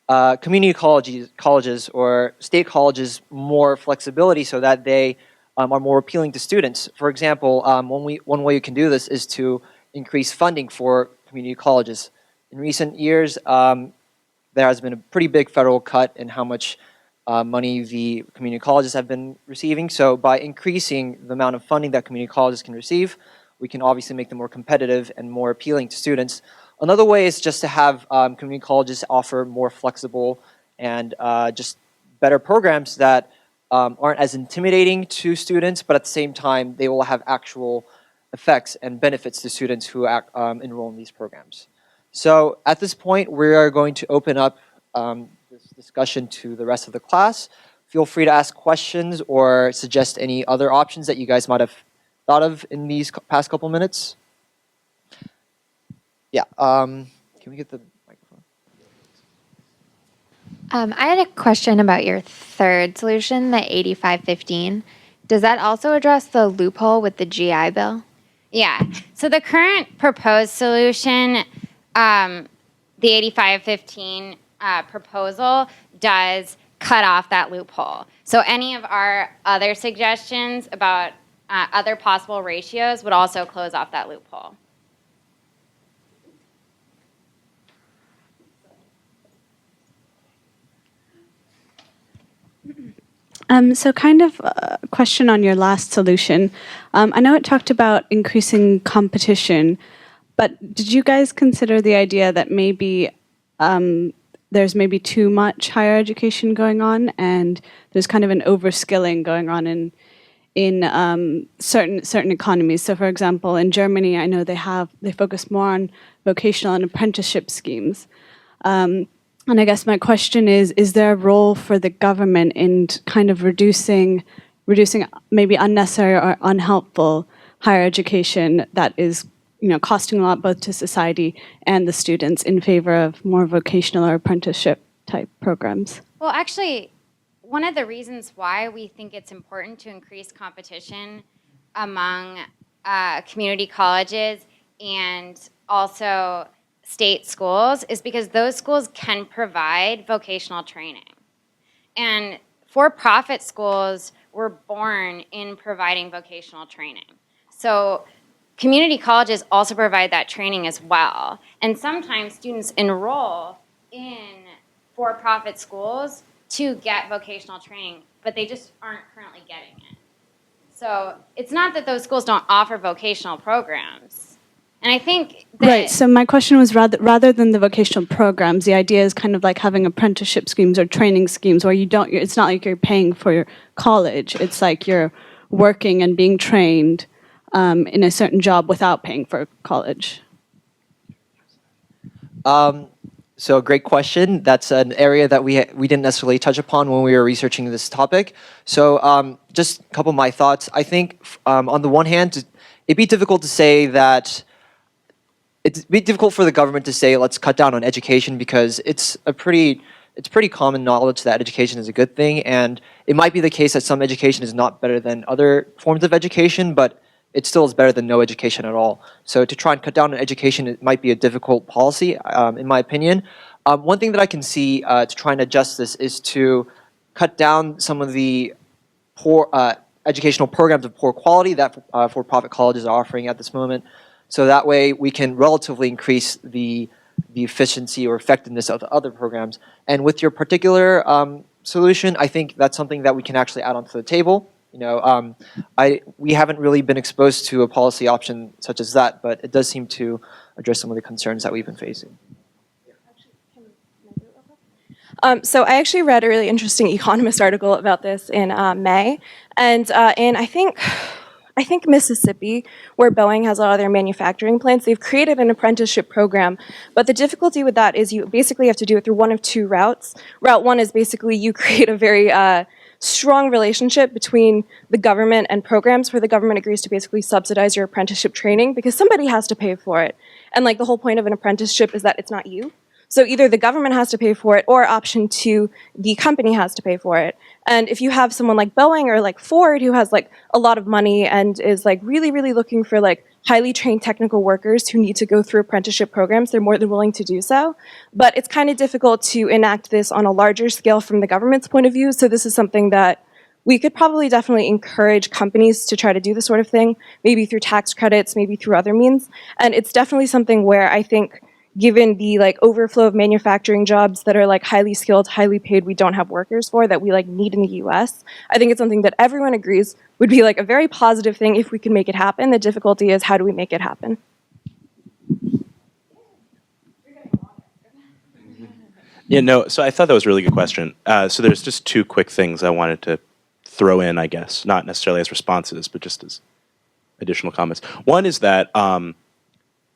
community colleges or state colleges more flexibility so that they are more appealing to students. For example, one way you can do this is to increase funding for community colleges. In recent years, there has been a pretty big federal cut in how much money the community colleges have been receiving. So by increasing the amount of funding that community colleges can receive, we can obviously make them more competitive and more appealing to students. Another way is just to have community colleges offer more flexible and just better programs that aren't as intimidating to students, but at the same time, they will have actual effects and benefits to students who enroll in these programs. So at this point, we are going to open up this discussion to the rest of the class. Feel free to ask questions or suggest any other options that you guys might have thought of in these past couple minutes. Yeah, can we get the microphone? I had a question about your third solution, the 8515. Does that also address the loophole with the GI Bill? Yeah. So the current proposed solution, the 8515 proposal, does cut off that loophole. So any of our other suggestions about other possible ratios would also close off that loophole. So kind of a question on your last solution. I know it talked about increasing competition, but did you guys consider the idea that maybe there's maybe too much higher education going on and there's kind of an overskilling going on in certain economies? So for example, in Germany, I know they focus more on vocational and apprenticeship schemes. And I guess my question is there a role for the government in kind of reducing maybe unnecessary or unhelpful higher education that is, costing a lot both to society and the students in favor of more vocational or apprenticeship type programs? Well, actually, one of the reasons why we think it's important to increase competition among community colleges and also state schools is because those schools can provide vocational training. And for-profit schools were born in providing vocational training. So community colleges also provide that training as well. And sometimes students enroll in for-profit schools to get vocational training, but they just aren't currently getting it. So it's not that those schools don't offer vocational programs. And I think that right. So my question was rather than the vocational programs, the idea is kind of like having apprenticeship schemes or training schemes where it's not like you're paying for your college. It's like you're working and being trained in a certain job without paying for college. So great question. That's an area that we didn't necessarily touch upon when we were researching this topic. So just a couple of my thoughts. I think on the one hand, it'd be difficult to say that it'd be difficult for the government to say let's cut down on education because it's pretty common knowledge that education is a good thing, and it might be the case that some education is not better than other forms of education, but it still is better than no education at all. So to try and cut down on education, it might be a difficult policy, in my opinion. One thing that I can see to try and adjust this is to cut down some of the poor educational programs of poor quality that for-profit colleges are offering at this moment. So that way we can relatively increase the efficiency or effectiveness of the other programs. And with your particular solution, I think that's something that we can actually add onto the table. We haven't really been exposed to a policy option such as that, but it does seem to address some of the concerns that we've been facing. So I actually read a really interesting Economist article about this in May, and in I think Mississippi, where Boeing has a lot of their manufacturing plants, they've created an apprenticeship program. But the difficulty with that is you basically have to do it through one of two routes. Route one is basically you create a very strong relationship between the government and programs where the government agrees to basically subsidize your apprenticeship training because somebody has to pay for it. And like the whole point of an apprenticeship is that it's not you. So either the government has to pay for it, or option two, the company has to pay for it. And if you have someone like Boeing or like Ford who has like a lot of money and is like really, really looking for like highly trained technical workers who need to go through apprenticeship programs, they're more than willing to do so. But it's kind of difficult to enact this on a larger scale from the government's point of view. So this is something that we could probably definitely encourage companies to try to do this sort of thing, maybe through tax credits, maybe through other means. And it's definitely something where I think, given the like overflow of manufacturing jobs that are like highly skilled, highly paid, we don't have workers for, that we like need in the US, I think it's something that everyone agrees would be like a very positive thing if we could make it happen. The difficulty is, how do we make it happen? Yeah, no, so I thought that was a really good question. So there's just two quick things I wanted to throw in, I guess, not necessarily as responses, but just as additional comments. One is that,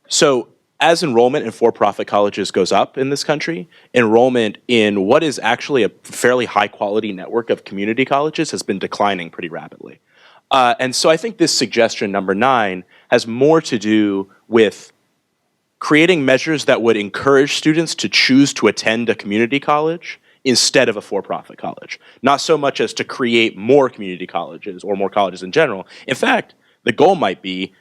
so as enrollment in for-profit colleges goes up in this country, enrollment in what is actually a fairly high-quality network of community colleges has been declining pretty rapidly. And so I think this suggestion, number 9, has more to do with creating measures that would encourage students to choose to attend a community college instead of a for-profit college. Not so much as to create more community colleges or more colleges in general. In fact, the goal might be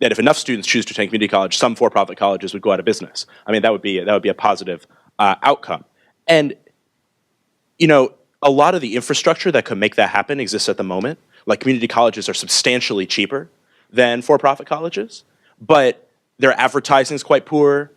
that if enough students choose to attend community college, some for-profit colleges would go out of business. I mean, that would be a positive outcome. And you know, a lot of the infrastructure that could make that happen exists at the moment. Like, community colleges are substantially cheaper than for-profit colleges, but their advertising is quite poor.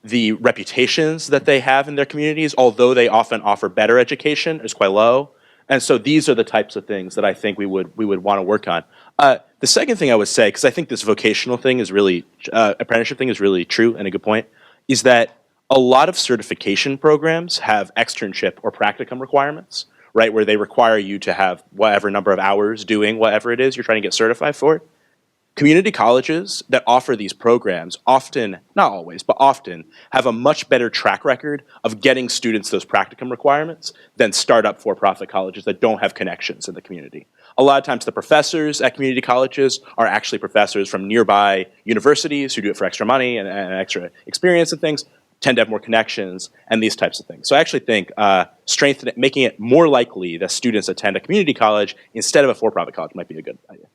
The reputations that they have in their communities, although they often offer better education, is quite low. And so these are the types of things that I think we would want to work on. The second thing I would say, because I think this vocational thing is really, apprenticeship thing is really true and a good point, is that a lot of certification programs have externship or practicum requirements, right, where they require you to have whatever number of hours doing whatever it is you're trying to get certified for. Community colleges that offer these programs often, not always, but often, have a much better track record of getting students those practicum requirements than startup for-profit colleges that don't have connections in the community. A lot of times the professors at community colleges are actually professors from nearby universities who do it for extra money and extra experience and things, tend to have more connections and these types of things. So I actually think making it more likely that students attend a community college instead of a for-profit college might be a good idea.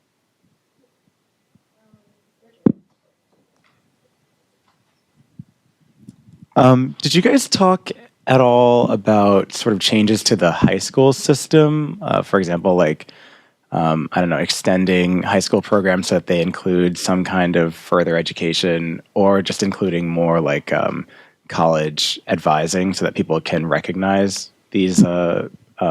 Did you guys talk at all about sort of changes to the high school system? For example, like, I don't know, extending high school programs so that they include some kind of further education, or just including more like college advising so that people can recognize these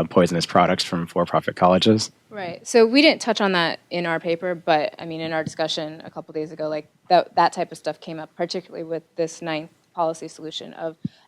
poisonous products from for-profit colleges? Right. So we didn't touch on that in our paper, but I mean, in our discussion a couple days ago, like that type of stuff came up, particularly with this 9th policy solution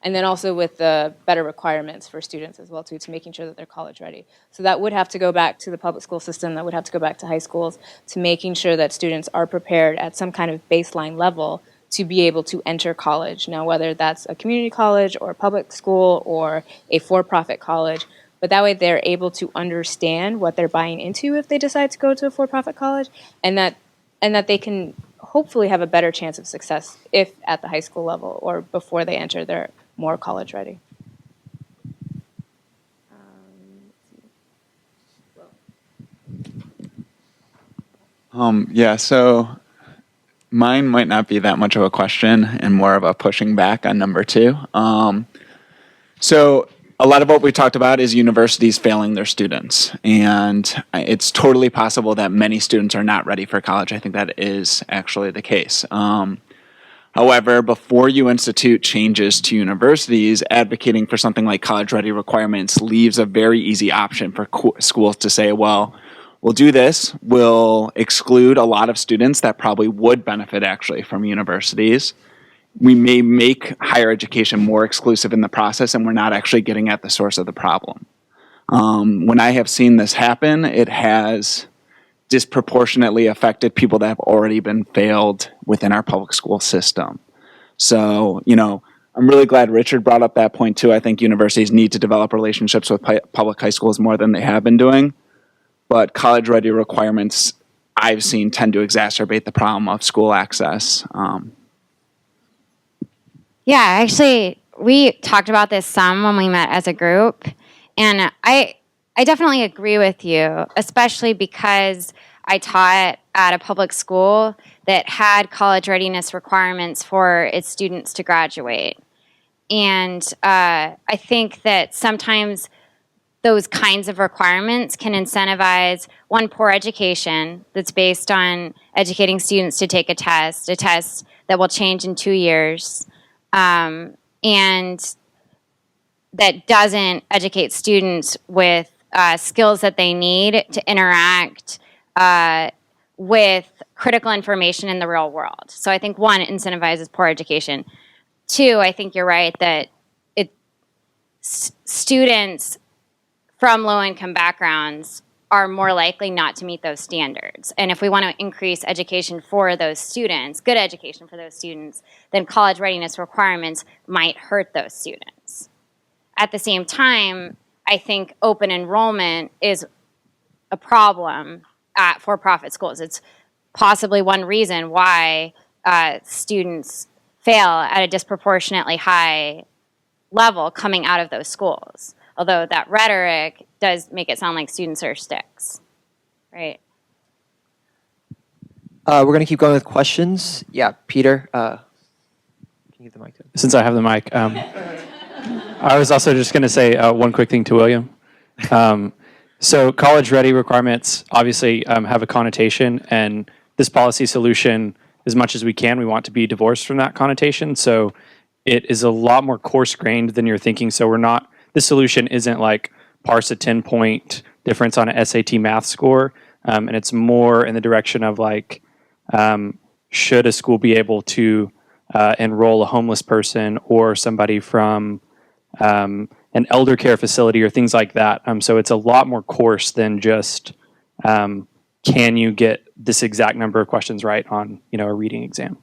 and then also with the better requirements for students as well too, to making sure that they're college ready. So that would have to go back to the public school system, that would have to go back to high schools, to making sure that students are prepared at some kind of baseline level to be able to enter college. Now, whether that's a community college or a public school or a for-profit college, but that way they're able to understand what they're buying into if they decide to go to a for-profit college, and that they can hopefully have a better chance of success if at the high school level or before they enter, they're more college ready. Yeah, so mine might not be that much of a question and more of a pushing back on number 2. So a lot of what we talked about is universities failing their students, and it's totally possible that many students are not ready for college. I think that is actually the case. However, before you institute changes to universities, advocating for something like college-ready requirements leaves a very easy option for schools to say, well, we'll do this, we'll exclude a lot of students that probably would benefit actually from universities. We may make higher education more exclusive in the process, and we're not actually getting at the source of the problem. When I have seen this happen, it has disproportionately affected people that have already been failed within our public school system. So, you know, I'm really glad Richard brought up that point too. I think universities need to develop relationships with public high schools more than they have been doing. But college-ready requirements I've seen tend to exacerbate the problem of school access. Yeah, actually, we talked about this some when we met as a group, and I definitely agree with you, especially because I taught at a public school that had college readiness requirements for its students to graduate. And I think that sometimes those kinds of requirements can incentivize one, poor education that's based on educating students to take a test that will change in 2 years, and that doesn't educate students with skills that they need to interact with critical information in the real world. So I think one, it incentivizes poor education. Two, I think you're right that students from low-income backgrounds are more likely not to meet those standards. And if we want to increase education for those students, good education for those students, then college readiness requirements might hurt those students. At the same time, I think open enrollment is a problem at for-profit schools. It's possibly one reason why students fail at a disproportionately high level coming out of those schools. Although that rhetoric does make it sound like students are sticks, right? We're going to keep going with questions. Yeah, Peter, can you get the mic to him? Since I have the mic, I was also just going to say one quick thing to William. So college ready requirements obviously have a connotation, and this policy solution, as much as we can, we want to be divorced from that connotation. So it is a lot more coarse-grained than you're thinking. So we're not, this solution isn't like parse a 10-point difference on an SAT math score, and it's more in the direction of like, should a school be able to enroll a homeless person or somebody from an elder care facility or things like that. So it's a lot more coarse than just can you get this exact number of questions right on a reading exam.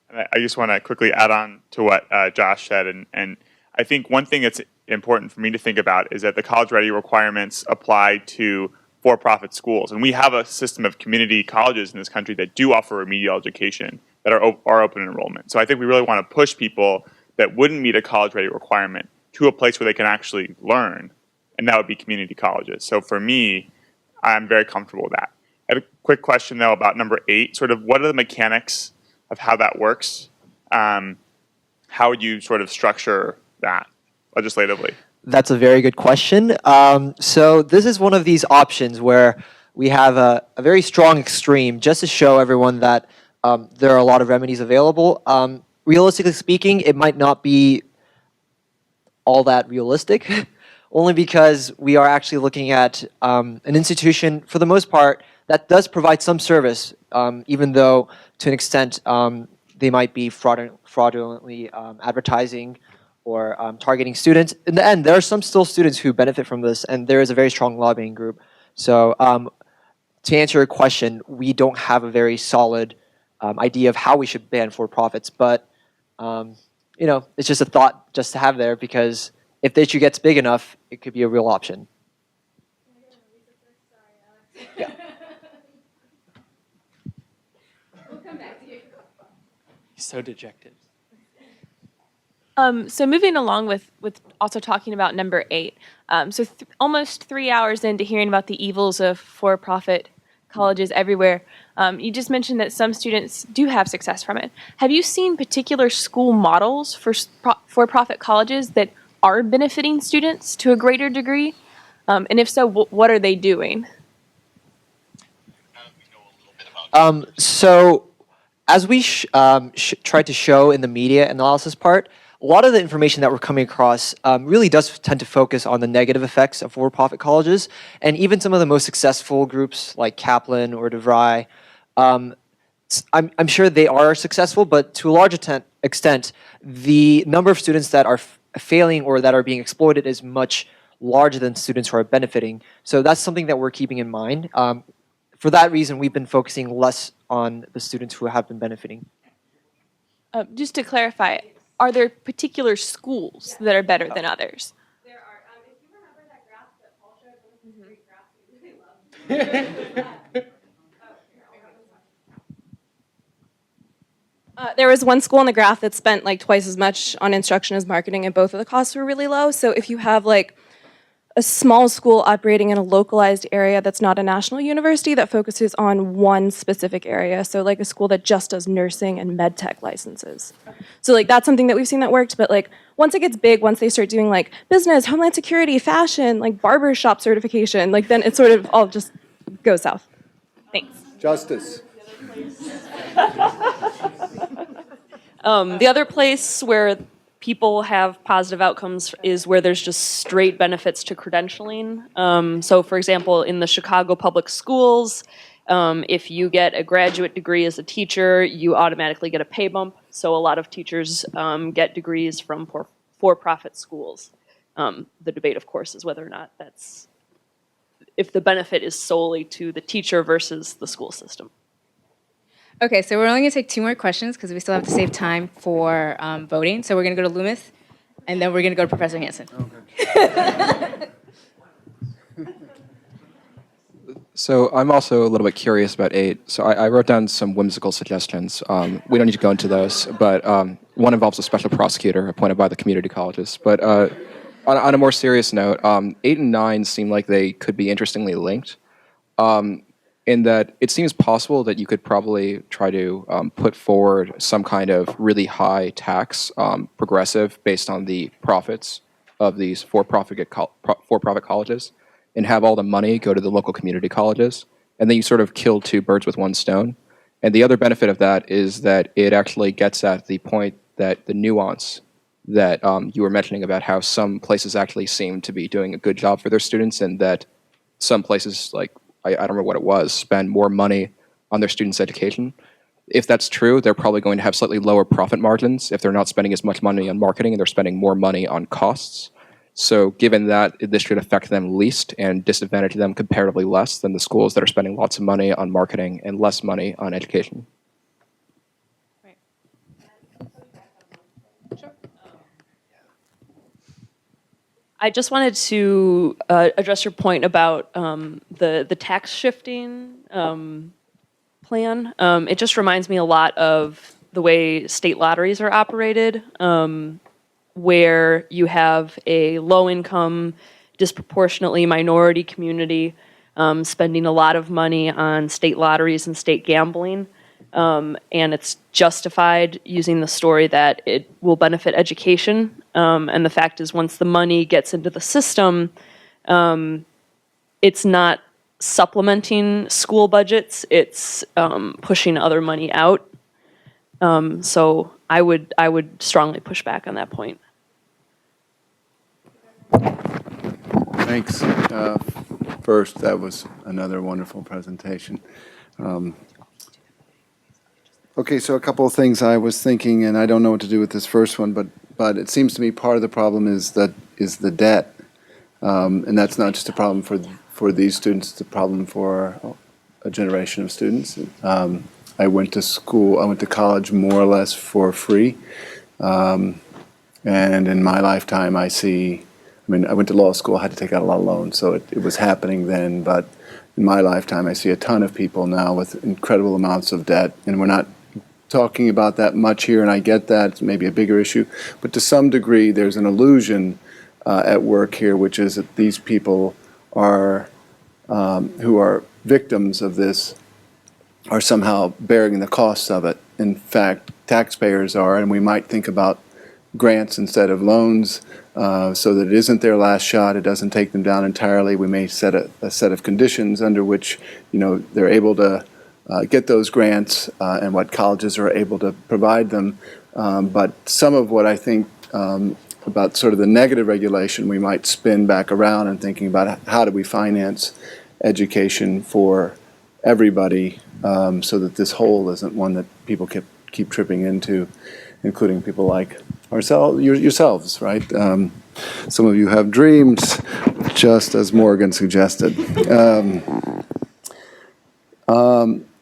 I just want to quickly add on to what Josh said, and I think one thing that's important for me to think about is that the college ready requirements apply to for-profit schools, and we have a system of community colleges in this country that do offer remedial education that are open enrollment. So I think we really want to push people that wouldn't meet a college ready requirement to a place where they can actually learn, and that would be community colleges. So for me, I'm very comfortable with that. I have a quick question though about number 8, sort of what are the mechanics of how that works? How would you sort of structure that legislatively? That's a very good question. So this is one of these options where we have a very strong extreme just to show everyone that there are a lot of remedies available. Realistically speaking, it might not be all that realistic, only because we are actually looking at an institution, for the most part, that does provide some service, even though to an extent they might be fraudulently advertising or targeting students. In the end, there are some still students who benefit from this, and there is a very strong lobbying group. So to answer your question, we don't have a very solid idea of how we should ban for-profits, but it's just a thought just to have there, because if the issue gets big enough, it could be a real option. Yeah. We'll come back to you. He's so dejected. So moving along with also talking about number 8. So almost 3 hours into hearing about the evils of for-profit colleges everywhere, you just mentioned that some students do have success from it. Have you seen particular school models for for-profit colleges that are benefiting students to a greater degree? And if so, what are they doing? So as we tried to show in the media analysis part, a lot of the information that we're coming across really does tend to focus on the negative effects of for-profit colleges, and even some of the most successful groups like Kaplan or DeVry, I'm sure they are successful, but to a large extent, the number of students that are failing or that are being exploited is much larger than students who are benefiting. So that's something that we're keeping in mind. For that reason, we've been focusing less on the students who have been benefiting. Just to clarify, are there particular schools that are better than others? There are. If you remember that graph that Paul showed, one of the great graphs we really love. There was one school on the graph that spent like twice as much on instruction as marketing, and both of the costs were really low. So if you have like a small school operating in a localized area that's not a national university that focuses on one specific area, so like a school that just does nursing and med tech licenses. So like that's something that we've seen that worked, but like once it gets big, once they start doing like business, homeland security, fashion, like barber shop certification, like then it sort of all just goes south. Thanks. Justice. The other place where people have positive outcomes is where there's just straight benefits to credentialing. So for example, in the Chicago public schools, if you get a graduate degree as a teacher, you automatically get a pay bump. So a lot of teachers get degrees from for-profit schools. The debate, of course, is whether or not that's, if the benefit is solely to the teacher versus the school system. Okay, so we're only going to take 2 more questions because we still have to save time for voting. So we're going to go to Loomis, and then we're going to go to Professor Hansen. So I'm also a little bit curious about 8. So I wrote down some whimsical suggestions. We don't need to go into those, but one involves a special prosecutor appointed by the community colleges. But on a more serious note, 8 and 9 seem like they could be interestingly linked. In that it seems possible that you could probably try to put forward some kind of really high tax, progressive, based on the profits of these for-profit colleges, and have all the money go to the local community colleges, and then you sort of kill 2 birds with 1 stone. And the other benefit of that is that it actually gets at the point that the nuance that you were mentioning about how some places actually seem to be doing a good job for their students, and that some places, like, I don't remember what it was, spend more money on their students' education. If that's true, they're probably going to have slightly lower profit margins if they're not spending as much money on marketing and they're spending more money on costs. So given that, this should affect them least and disadvantage them comparatively less than the schools that are spending lots of money on marketing and less money on education. I just wanted to address your point about the tax shifting plan. It just reminds me a lot of the way state lotteries are operated, where you have a low-income, disproportionately minority community spending a lot of money on state lotteries and state gambling. And it's justified using the story that it will benefit education. And the fact is, once the money gets into the system, it's not supplementing school budgets, it's pushing other money out. So I would strongly push back on that point. Thanks. First, that was another wonderful presentation. Okay, so a couple of things I was thinking, and I don't know what to do with this first one, but it seems to me part of the problem is the debt, and that's not just a problem for these students; it's a problem for a generation of students. I went to college more or less for free, and in my lifetime, I went to law school, I had to take out a lot of loans, so it was happening then, but in my lifetime, I see a ton of people now with incredible amounts of debt, and we're not talking about that much here, and I get that, it's maybe a bigger issue, but to some degree, there's an illusion at work here, which is that these people are, who are victims of this, are somehow bearing the costs of it. In fact, taxpayers are, and we might think about grants instead of loans, so that it isn't their last shot, it doesn't take them down entirely. We may set a set of conditions under which, they're able to get those grants and what colleges are able to provide them. But some of what I think about sort of the negative regulation, we might spin back around and thinking about how do we finance education for everybody, so that this hole isn't one that people keep tripping into, including people like yourselves, right? Some of you have dreams, just as Morgan suggested.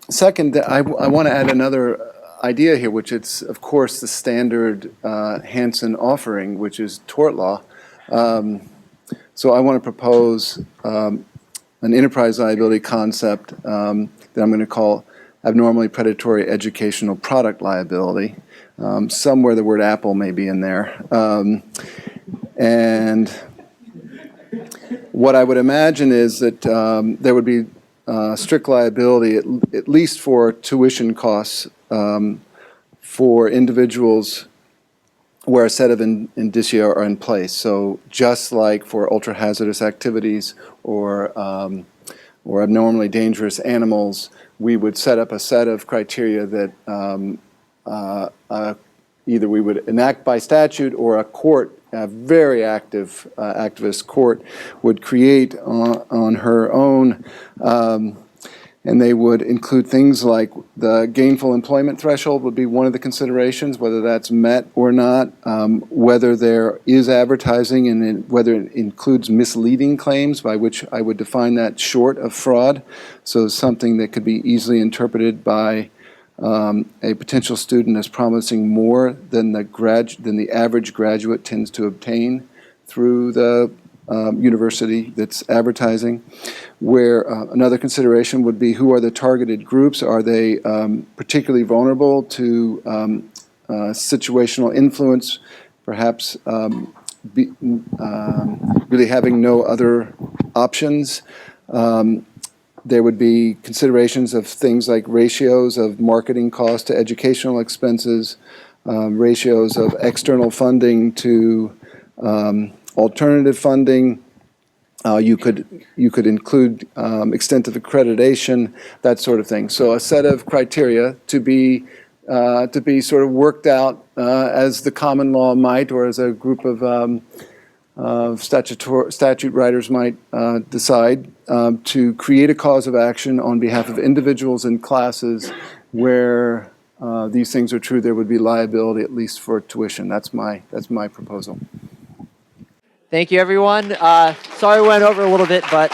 Second, I want to add another idea here, which is, of course, the standard Hansen offering, which is tort law. So I want to propose an enterprise liability concept that I'm going to call abnormally predatory educational product liability. Somewhere the word Apple may be in there. And what I would imagine is that there would be strict liability, at least for tuition costs for individuals where a set of indicia are in place. So just like for ultra-hazardous activities or abnormally dangerous animals, we would set up a set of criteria that either we would enact by statute or a court, a very active activist court, would create on her own. And they would include things like the gainful employment threshold would be one of the considerations, whether that's met or not, whether there is advertising and whether it includes misleading claims, by which I would define that short of fraud. So something that could be easily interpreted by a potential student as promising more than the average graduate tends to obtain through the university that's advertising. Where another consideration would be, who are the targeted groups? Are they particularly vulnerable to situational influence, perhaps really having no other options? There would be considerations of things like ratios of marketing cost to educational expenses, ratios of external funding to alternative funding. You could include extent of accreditation, that sort of thing. So a set of criteria to be sort of worked out as the common law might, or as a group of statute writers might decide, to create a cause of action on behalf of individuals and classes where these things are true. There would be liability, at least for tuition. That's my proposal. Thank you, everyone. Sorry we went over a little bit, but